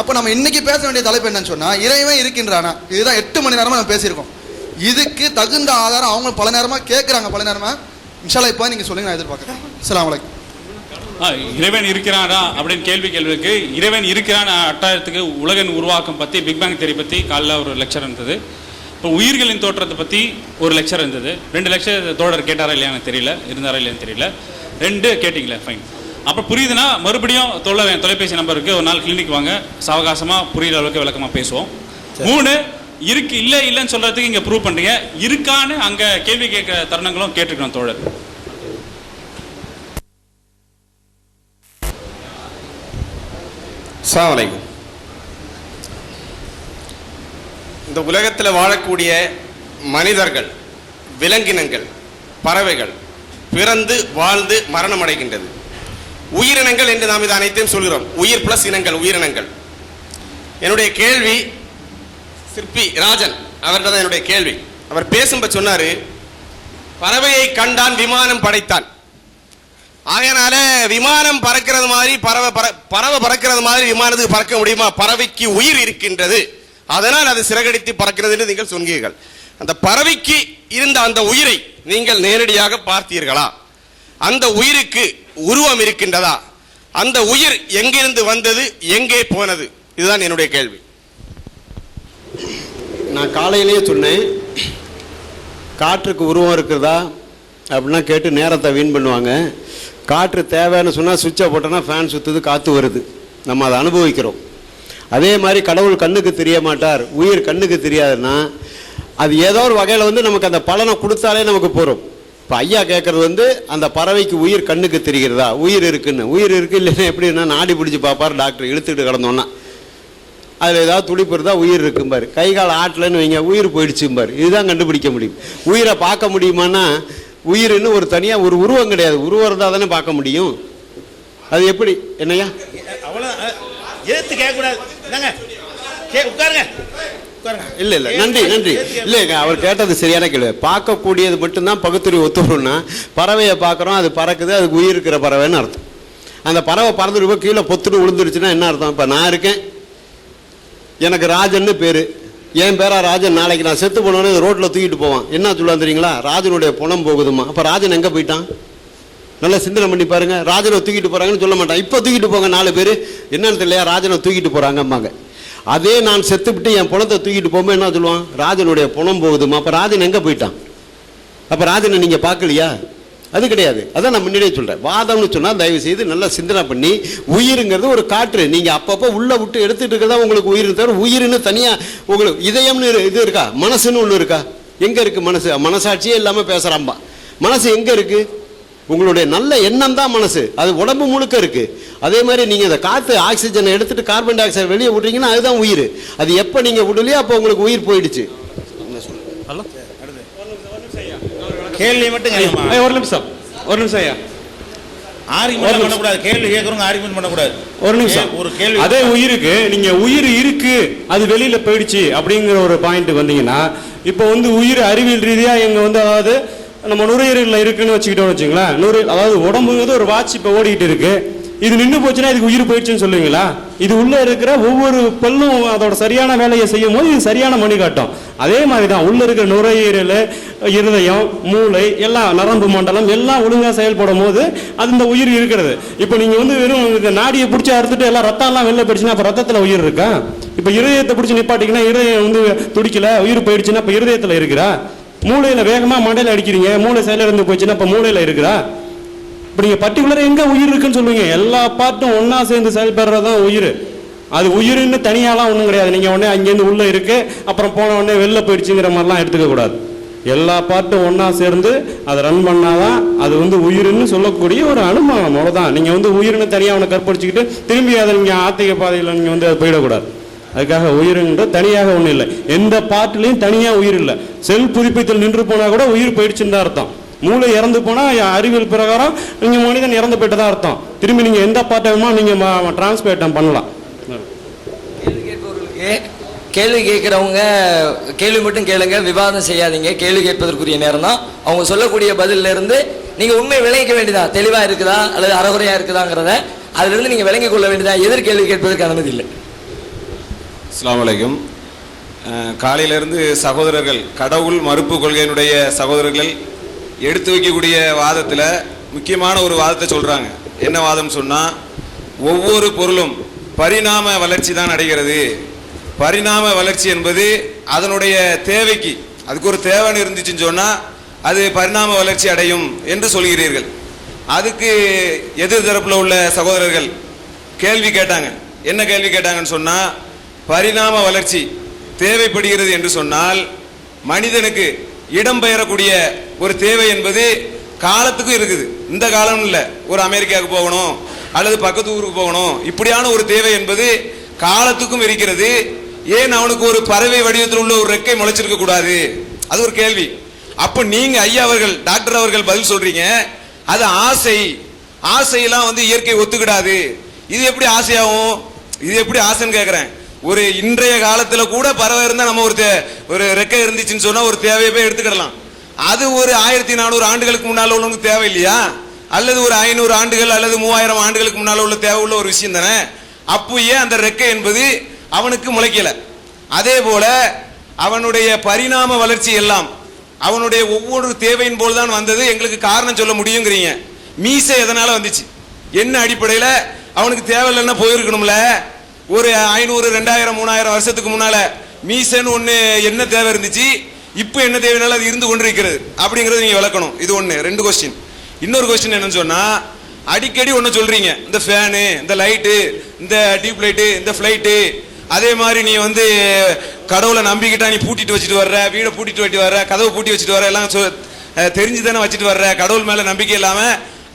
அப்போ நம்ம இன்னைக்கு பேச வேண்டிய தலைப்பு என்னன்னு சொன்னால், இறைவன் இருக்கின்றானா. இதுதான் 8 மணி நேரமாக நம்ம பேசியிருக்கோம். இதுக்கு தகுந்த ஆதாரம் அவங்க பல நேரமாக கேட்குறாங்க, பல நேரமாக. இன்ஷா அல்லாஹ் இப்போ நீங்கள் சொல்லுங்கள், நான் எதிர்பார்க்குறேன். அஸ்ஸலாமு அலைக்கும். இறைவன் இருக்கிறானா அப்படின்னு கேள்விக்கு இறைவன் இருக்கிறான் அட்டாயத்துக்கு உலகின் உருவாக்கம் பற்றி, பிக் பேங் தியரி பற்றி காலைல ஒரு லெக்சர் இருந்தது. இப்போ உயிர்களின் தோற்றத்தை பற்றி ஒரு லெக்சர் இருந்தது. 2 லெக்சர் தோழர் கேட்டாரா இல்லையா எனக்கு தெரியல, இருந்தாரா இல்லையான்னு தெரியல. 2 கேட்டிங்களே, ஃபைன். அப்போ புரியுதுன்னா மறுபடியும் தொலைபேசி நம்பருக்கு ஒரு நாள் கிளினிக் வாங்க, சாவகாசமாக புரியுற அளவுக்கு விளக்கமாக பேசுவோம். 3 இருக்கு இல்லைன்னு சொல்கிறதுக்கு இங்கே ப்ரூவ் பண்ணுறீங்க, இருக்கான்னு அங்கே கேள்வி கேட்குற தருணங்களும் கேட்டிருக்கோம் தோழர். அஸ்ஸலாமு அலைக்கும். இந்த உலகத்தில் வாழக்கூடிய மனிதர்கள், விலங்கினங்கள், பறவைகள் பிறந்து வாழ்ந்து மரணம் அடைகின்றது. உயிரினங்கள் என்று நாம் இது அனைத்தையும் சொல்கிறோம். உயிர் பிளஸ் இனங்கள், உயிரினங்கள். என்னுடைய கேள்வி சிற்பி ராஜன் அவர்கிட்ட தான் என்னுடைய கேள்வி. அவர் பேசும்போது சொன்னாரு, பறவையை கண்டான் விமானம் படைத்தான். ஆகையினால விமானம் பறக்கிறது மாதிரி பறவை பறக்கிறது மாதிரி விமானத்துக்கு பறக்க முடியுமா? பறவைக்கு உயிர் இருக்கின்றது, அதனால் அது சிறகடித்து பறக்கிறது என்று நீங்கள் சொன்னீர்கள். அந்த பறவைக்கு இருந்த அந்த உயிரை நீங்கள் நேரடியாக பார்த்தீர்களா? அந்த உயிருக்கு உருவம் இருக்கின்றதா? அந்த உயிர் எங்கிருந்து வந்தது, எங்கே போனது? இதுதான் என்னுடைய கேள்வி. நான் காலையிலேயே சொன்னேன், காற்றுக்கு உருவம் இருக்கிறதா அப்படின்னா கேட்டு நேரத்தை வீண் பண்ணுவாங்க. காற்று தேவைன்னு சொன்னால் சுவிட்சை போட்டோன்னா ஃபேன் சுற்றுது, காற்று வருது, நம்ம அதை அனுபவிக்கிறோம். அதே மாதிரி கடவுள் கண்ணுக்கு தெரிய மாட்டார், உயிர் கண்ணுக்கு தெரியாதுன்னா அது ஏதோ ஒரு வகையில் நமக்கு அந்த பலனை கொடுத்தாலே நமக்கு போகிறோம். இப்போ ஐயா கேட்குறது அந்த பறவைக்கு உயிர் கண்ணுக்கு தெரிகிறதா? உயிர் இருக்குன்னு. உயிர் இருக்குது இல்லைன்னா எப்படின்னா நாடி பிடிச்சி பார்ப்பார் டாக்டர், இழுத்துக்கிட்டு கிடந்தோன்னா அதில் ஏதாவது துடிப்பு இருந்தால் உயிர் இருக்கும்பார். கை கால் ஆட்டலன்னு வைங்க, உயிர் போயிடுச்சும்பார். இதுதான் கண்டுபிடிக்க முடியும். உயிரை பார்க்க முடியுமான்னா உயிர்னு ஒரு தனியாக ஒரு உருவம் கிடையாது. உருவம் இருந்தால் தானே பார்க்க முடியும். அது எப்படி என்னையா? அவ்வளோ எதிர்த்து கேட்கக்கூடாது. உட்காருங்க. இல்லை இல்லை, நன்றி நன்றி. இல்லைங்க, அவர் கேட்டது சரியான கேள்வி. பார்க்கக்கூடியது மட்டும்தான் பகுத்தறிவு ஒத்துக்கணும்னா, பறவையை பார்க்குறோம், அது பறக்குது, அதுக்கு உயிர் இருக்கிற பறவைன்னு அர்த்தம். அந்த பறவை பறந்துட்டு போய் கீழே பொத்துட்டு விழுந்துருச்சுன்னா என்ன அர்த்தம்? இப்போ நான் இருக்கேன், எனக்கு ராஜன்னு பேர், என் பேரா ராஜன். நாளைக்கு நான் செத்து போனோன்னு ரோட்டில் தூக்கிட்டு போவான். என்ன சொல்லுவான் தெரியுங்களா? ராஜனுடைய பணம் போகுதுமா. அப்போ ராஜன் எங்கே போயிட்டான்? நல்லா சிந்தனை பண்ணி பாருங்க. ராஜனை தூக்கிட்டு போகிறாங்கன்னு சொல்ல மாட்டான். இப்போ தூக்கிட்டு போங்க 4 பேர், என்னன்னு தெரியலையா, ராஜனை தூக்கிட்டு போகிறாங்கம்பாங்க. அதே நான் செத்துவிட்டு என் பணத்தை தூக்கிட்டு போகும்போது என்ன சொல்லுவான்? ராஜனுடைய பணம் போகுதுமா. அப்போ ராஜன் எங்கே போயிட்டான்? அப்போ ராஜனை நீங்கள் பார்க்கலையா? அது கிடையாது. அதான் நான் முன்னாடியே சொல்கிறேன். வாதம்னு சொன்னால் தயவு செய்து நல்லா சிந்தனை பண்ணி, உயிருங்கிறது ஒரு காற்று, நீங்கள் அப்பப்போ உள்ளே விட்டு எடுத்துகிட்டு இருக்கிறதா உங்களுக்கு உயிர். தவிர உயிர்னு தனியாக உங்களுக்கு இதயம்னு இது இருக்கா? மனசுன்னு ஒன்று இருக்கா? எங்கே இருக்குது மனசு? மனசாட்சியே இல்லாமல் பேசுகிறாம்பா. மனசு எங்கே இருக்குது? உங்களுடைய நல்ல எண்ணம் தான் மனசு. அது உடம்பு முழுக்க இருக்கு. அதே மாதிரி நீங்க இந்த காற்று ஆக்சிஜனை எடுத்துட்டு கார்பன் டை ஆக்சைடு வெளியே விடுறீங்கன்னா அதுதான் உயிர். அது எப்போ நீங்க விடலையோ அப்போ உங்களுக்கு உயிர் போயிடுச்சு. கேள்வி மட்டும் ஒரு நிமிஷம் ஐயா. ஆர்குமெண்ட் பண்ணக்கூடாது. கேள்வி கேட்கறவங்க ஆர்குமெண்ட் பண்ணக்கூடாது. ஒரு நிமிஷம். ஒரு கேள்வி. அதே உயிருக்கு நீங்க உயிர் இருக்கு, அது வெளியில போயிடுச்சு அப்படிங்கிற ஒரு பாயிண்ட் வந்தீங்கன்னா, இப்போ உயிர் அறிவியல் ரீதியா எங்க அதாவது நம்ம நுரையீரலில் இருக்குன்னு வச்சுக்கிட்டோம்னு வச்சுங்களேன். அதாவது உடம்புங்கிறது ஒரு வாட்ச் இப்போ ஓடிக்கிட்டு இருக்கு. இது நின்று போச்சுன்னா இதுக்கு உயிர் போயிடுச்சுன்னு சொல்லுவீங்களா? இது உள்ள இருக்கிற ஒவ்வொரு பல்லும் அதோட சரியான வேலையை செய்யும் போது இது சரியான மணி காட்டும். அதே மாதிரி தான் உள்ள இருக்கிற நுரையீரல், இருதயம், மூளை, எல்லாம் நரம்பு மண்டலம் எல்லாம் ஒழுங்காக செயல்படும் போது அது இந்த உயிர் இருக்கிறது. இப்போ நீங்கள் வெறும் இந்த நாடியை பிடிச்சி அறுத்துட்டு எல்லாம் ரத்தம்லாம் வெளில போயிடுச்சுன்னா அப்போ ரத்தத்தில் உயிர் இருக்கா? இப்போ இருதயத்தை பிடிச்சி நிப்பாட்டிங்கன்னா இருதயம் துடிக்கல, உயிர் போயிடுச்சுன்னா இப்போ இருதயத்தில் இருக்கிறா? மூளையில வேகமா மண்டையில அடிக்கிறீங்க, மூளை செயல இருந்து போச்சுன்னா இப்ப மூளையில இருக்குதா? இப்ப நீங்க பர்டிகுலரா எங்க உயிர் இருக்குன்னு சொல்லுவீங்க? எல்லா பார்ட்டும் ஒன்னா சேர்ந்து செயல்படுறதுதான் உயிர். அது உயிர்னு தனியாலாம் ஒன்றும் கிடையாது. நீங்க உடனே அங்கேருந்து உள்ள இருக்கு அப்புறம் போன உடனே வெளில போயிடுச்சுங்கிற மாதிரிலாம் எடுத்துக்க கூடாது. எல்லா பார்ட்டும் ஒன்னா சேர்ந்து அதை ரன் பண்ணாதான் அது உயிர்னு சொல்லக்கூடிய ஒரு அனுமானம். அவ்வளவுதான். நீங்க உயிர்னு தனியா அவனை கற்பழிச்சுக்கிட்டு திரும்பி அதை நீங்க ஆத்திக பாதையில் நீங்க அது போயிடக்கூடாது. அதுக்காக உயிர்ன்ற தனியாக ஒன்றும் இல்லை. எந்த பார்ட்லையும் தனியாக உயிர் இல்லை. செல் புதுப்பித்தல் நின்று போனால் கூட உயிர் போயிடுச்சுன்னு தான் அர்த்தம். மூளை இறந்து போனால் அறிவியல் பிரகாரம் நீங்கள் மனிதன் இறந்து போயிட்டு தான் அர்த்தம். திரும்பி நீங்கள் எந்த பார்ட்டையுமோ நீங்கள் டிரான்ஸ்பேட்டம் பண்ணலாம். கேள்வி கேட்பவர்களுக்கு கேள்வி கேட்குறவங்க கேள்வி மட்டும் கேளுங்க, விவாதம் செய்யாதீங்க. கேள்வி கேட்பதற்குரிய நேரம் தான். அவங்க சொல்லக்கூடிய பதிலில் இருந்து நீங்கள் உண்மை விளங்கிக்க வேண்டியதான். தெளிவாக இருக்குதா அல்லது அறகுறையாக இருக்குதாங்கிறத அதிலிருந்து நீங்கள் விளங்கிக் கொள்ள வேண்டியதான். எதிர்கேள்வி கேட்பதற்கு அனுமதி இல்லை. அஸ்ஸலாமு அலைக்கும். காலையிலிருந்து சகோதரர்கள், கடவுள் மறுப்பு கொள்கையினுடைய சகோதரர்கள் எடுத்து வைக்கக்கூடிய வாதத்தில் முக்கியமான ஒரு வாதத்தை சொல்கிறாங்க. என்ன வாதம் சொன்னால், ஒவ்வொரு பொருளும் பரிணாம வளர்ச்சி தான் அடைகிறது. பரிணாம வளர்ச்சி என்பது அதனுடைய தேவைக்கு, அதுக்கு ஒரு தேவைன்னு இருந்துச்சுன்னு சொன்னால் அது பரிணாம வளர்ச்சி அடையும் என்று சொல்கிறீர்கள். அதுக்கு எதிர் தரப்பில் உள்ள சகோதரர்கள் கேள்வி கேட்டாங்க. என்ன கேள்வி கேட்டாங்கன்னு சொன்னால், பரிணாம வளர்ச்சி தேவைப்படுகிறது என்று சொன்னால் மனிதனுக்கு இடம்பெயரக்கூடிய ஒரு தேவை என்பது காலத்துக்கும் இருக்குது. இந்த காலம் இல்லை, ஒரு அமெரிக்காவுக்கு போகணும் அல்லது பக்கத்து ஊருக்கு போகணும், இப்படியான ஒரு தேவை என்பது காலத்துக்கும் இருக்கிறது. ஏன் அவனுக்கு ஒரு பறவை வடிவத்தில் உள்ள ஒரு ரெக்கை முளைச்சிருக்க கூடாது? அது ஒரு கேள்வி. அப்போ நீங்க ஐயா அவர்கள், டாக்டர் அவர்கள் பதில் சொல்றீங்க, அது ஆசை. ஆசையெல்லாம் வந்து இயற்கை ஒத்துக்கிடாது. இது எப்படி ஆசையாகும்? இது எப்படி ஆசைன்னு கேட்குறேன். ஒரு இன்றைய காலத்துல கூட பறவை இருந்தா நம்ம ஒரு ரெக்கை இருந்துச்சுன்னு சொன்னா ஒரு தேவையை போய் எடுத்துக்கிடலாம். அது ஒரு 1400 ஆண்டுகளுக்கு முன்னால உள்ளவங்களுக்கு தேவை இல்லையா? அல்லது ஒரு 500 ஆண்டுகள் அல்லது 3000 ஆண்டுகளுக்கு முன்னால உள்ள தேவை உள்ள ஒரு விஷயம் தானே. அப்பயே அந்த ரெக்கை என்பது அவனுக்கு முளைக்கல. அதே போல அவனுடைய பரிணாம வளர்ச்சி எல்லாம் அவனுடைய ஒவ்வொரு தேவையின் போல்தான் வந்தது. எங்களுக்கு காரணம் சொல்ல முடியுங்கிறீங்க. மீசை எதனால வந்துச்சு? என்ன அடிப்படையில்? அவனுக்கு தேவையில்லைன்னா போயிருக்கணும்ல. ஒரு 500 2000 3000 வருஷத்துக்கு முன்னால மீசைன்னு ஒன்று என்ன தேவை இருந்துச்சு, இப்போ என்ன தேவைனால அது இருந்து கொண்டிருக்கிறது அப்படிங்கிறது நீங்க விளக்கணும். இது ஒன்று. 2 கொஸ்டின். இன்னொரு கொஸ்டின் என்னன்னு சொன்னா, அடிக்கடி ஒன்று சொல்றீங்க, இந்த ஃபேனு, இந்த லைட்டு, இந்த டியூப் லைட்டு, இந்த ஃப்ளைட்டு, அதே மாதிரி நீ வந்து கடவுளை நம்பிக்கிட்டா நீ பூட்டிட்டு வச்சுட்டு வர்ற, வீடை பூட்டிட்டு வச்சுட்டு வர்ற, கதவை பூட்டி வச்சுட்டு வர்ற, எல்லாம் தெரிஞ்சு தானே வச்சுட்டு வர்ற, கடவுள் மேல நம்பிக்கை இல்லாம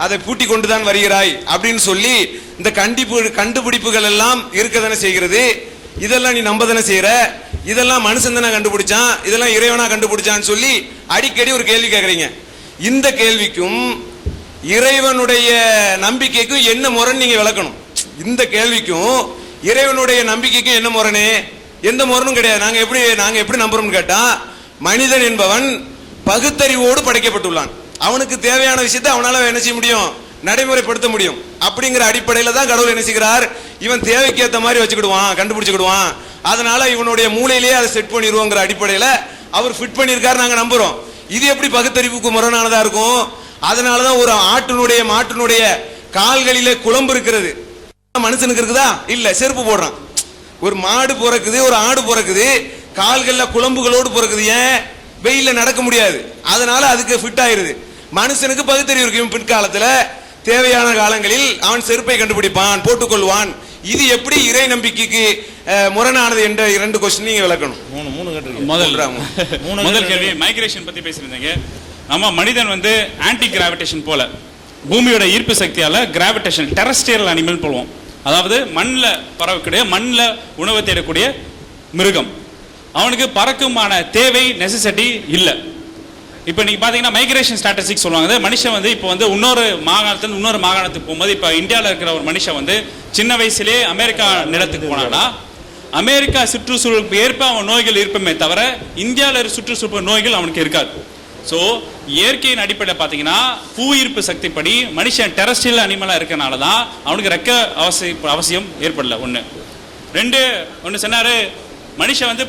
அதை பூட்டி கொண்டு தான் வருகிறாய் அப்படின்னு சொல்லி இந்த கண்டுபிடிப்புகள் எல்லாம் இருக்க தானே செய்கிறது. இதெல்லாம் நீ நம்ப தானே செய்யற. இதெல்லாம் மனுஷன் தானே கண்டுபிடிச்சான், இதெல்லாம் இறைவனா கண்டுபிடிச்சான்னு சொல்லி அடிக்கடி ஒரு கேள்வி கேட்குறீங்க. இந்த கேள்விக்கும் இறைவனுடைய நம்பிக்கைக்கும் என்ன முறைன்னு நீங்க விளக்கணும். இந்த கேள்விக்கும் இறைவனுடைய நம்பிக்கைக்கும் என்ன முரணு? எந்த முரணும் கிடையாது. நாங்க எப்படி நம்புறோம்னு கேட்டா, மனிதன் என்பவன் பகுத்தறிவோடு படைக்கப்பட்டுள்ளான். அவனுக்கு தேவையான விஷயத்தை அவனால என்ன செய்ய முடியும்? நடைமுறைப்படுத்த முடியும். அப்படிங்கிற அடிப்படையில தான் கடவுள் என்ன செய்கிறார்? இவன் தேவைக்கு ஏற்ற மாதிரி வச்சுக்கிடுவான், கண்டுபிடிச்சுக்கிடுவான், அதனால இவனுடைய மூளையிலேயே அதை செட் பண்ணிடுவோங்கிற அடிப்படையில அவர் ஃபிட் பண்ணியிருக்காரு, நாங்க நம்புறோம். இது எப்படி பகுத்தறிவுக்கு முரணானதா இருக்கும்? அதனாலதான் ஒரு மாட்டினுடைய கால்களிலே குழம்பு இருக்கிறது, மனுஷனுக்கு இருக்குதா? இல்ல, செருப்பு போடுறான். ஒரு மாடு பிறக்குது, ஒரு ஆடு பிறக்குது, கால்கள்ல குழம்புகளோடு பிறக்குது. ஏன்? வெயில நடக்க முடியாது, அதனால அதுக்கு ஃபிட் ஆயிருது. மனுஷனுக்கு பகுத்தறிவு இருக்கு. பிற்காலத்துல தேவையான காலங்களில் அவன் செருப்பை கண்டுபிடிப்பான், போட்டுக்கொள்வான். இது எப்படி இறை நம்பிக்கைக்கு முரணானது என்ற 2 கொஸ்டின் நீங்க விளக்கணும். முதல் கேள்வி மைக்ரேஷன் பத்தி பேசியிருந்தீங்க. நம்ம மனிதன் வந்து ஆன்டி கிராவிடேஷன் போல பூமியோட ஈர்ப்பு சக்தியால கிராவிடேஷன் டெரஸ்ட்ரியல் அனிமல் போலுவோம். அதாவது மண்ணில் பறக்கக்கூடிய, மண்ணில் உணவு தேடக்கூடிய மிருகம். அவனுக்கு பறக்குமான தேவை நெசசிட்டி இல்லை. இப்போ நீங்க பாத்தீங்கன்னா மைக்ரேஷன் ஸ்டாட்டிஸ்டிக்ஸ் சொல்லுவாங்க. மனுஷன் வந்து இப்போ வந்து இன்னொரு மாகாணத்துக்கு போகும்போது, இப்போ இந்தியாவில் இருக்கிற ஒரு மனுஷன் வந்து சின்ன வயசுலேயே அமெரிக்கா நிலத்துக்கு போனான்னா அமெரிக்கா சுற்றுச்சூழலுக்கு ஏற்ப அவன் நோய்கள் இருப்பமே தவிர இந்தியாவில் சுற்றுச்சூழல் நோய்கள் அவனுக்கு இருக்காது. ஸோ இயற்கையின் அடிப்படையில் பார்த்தீங்கன்னா புவியீர்ப்பு சக்திப்படி மனுஷன் டெரஸ்ட்ரியல் அனிமலாக இருக்கனால தான் அவனுக்கு ரெக்க அவசியம் ஏற்படல. ஒன்று. 2 சொன்னாரு, மனுஷன் வந்து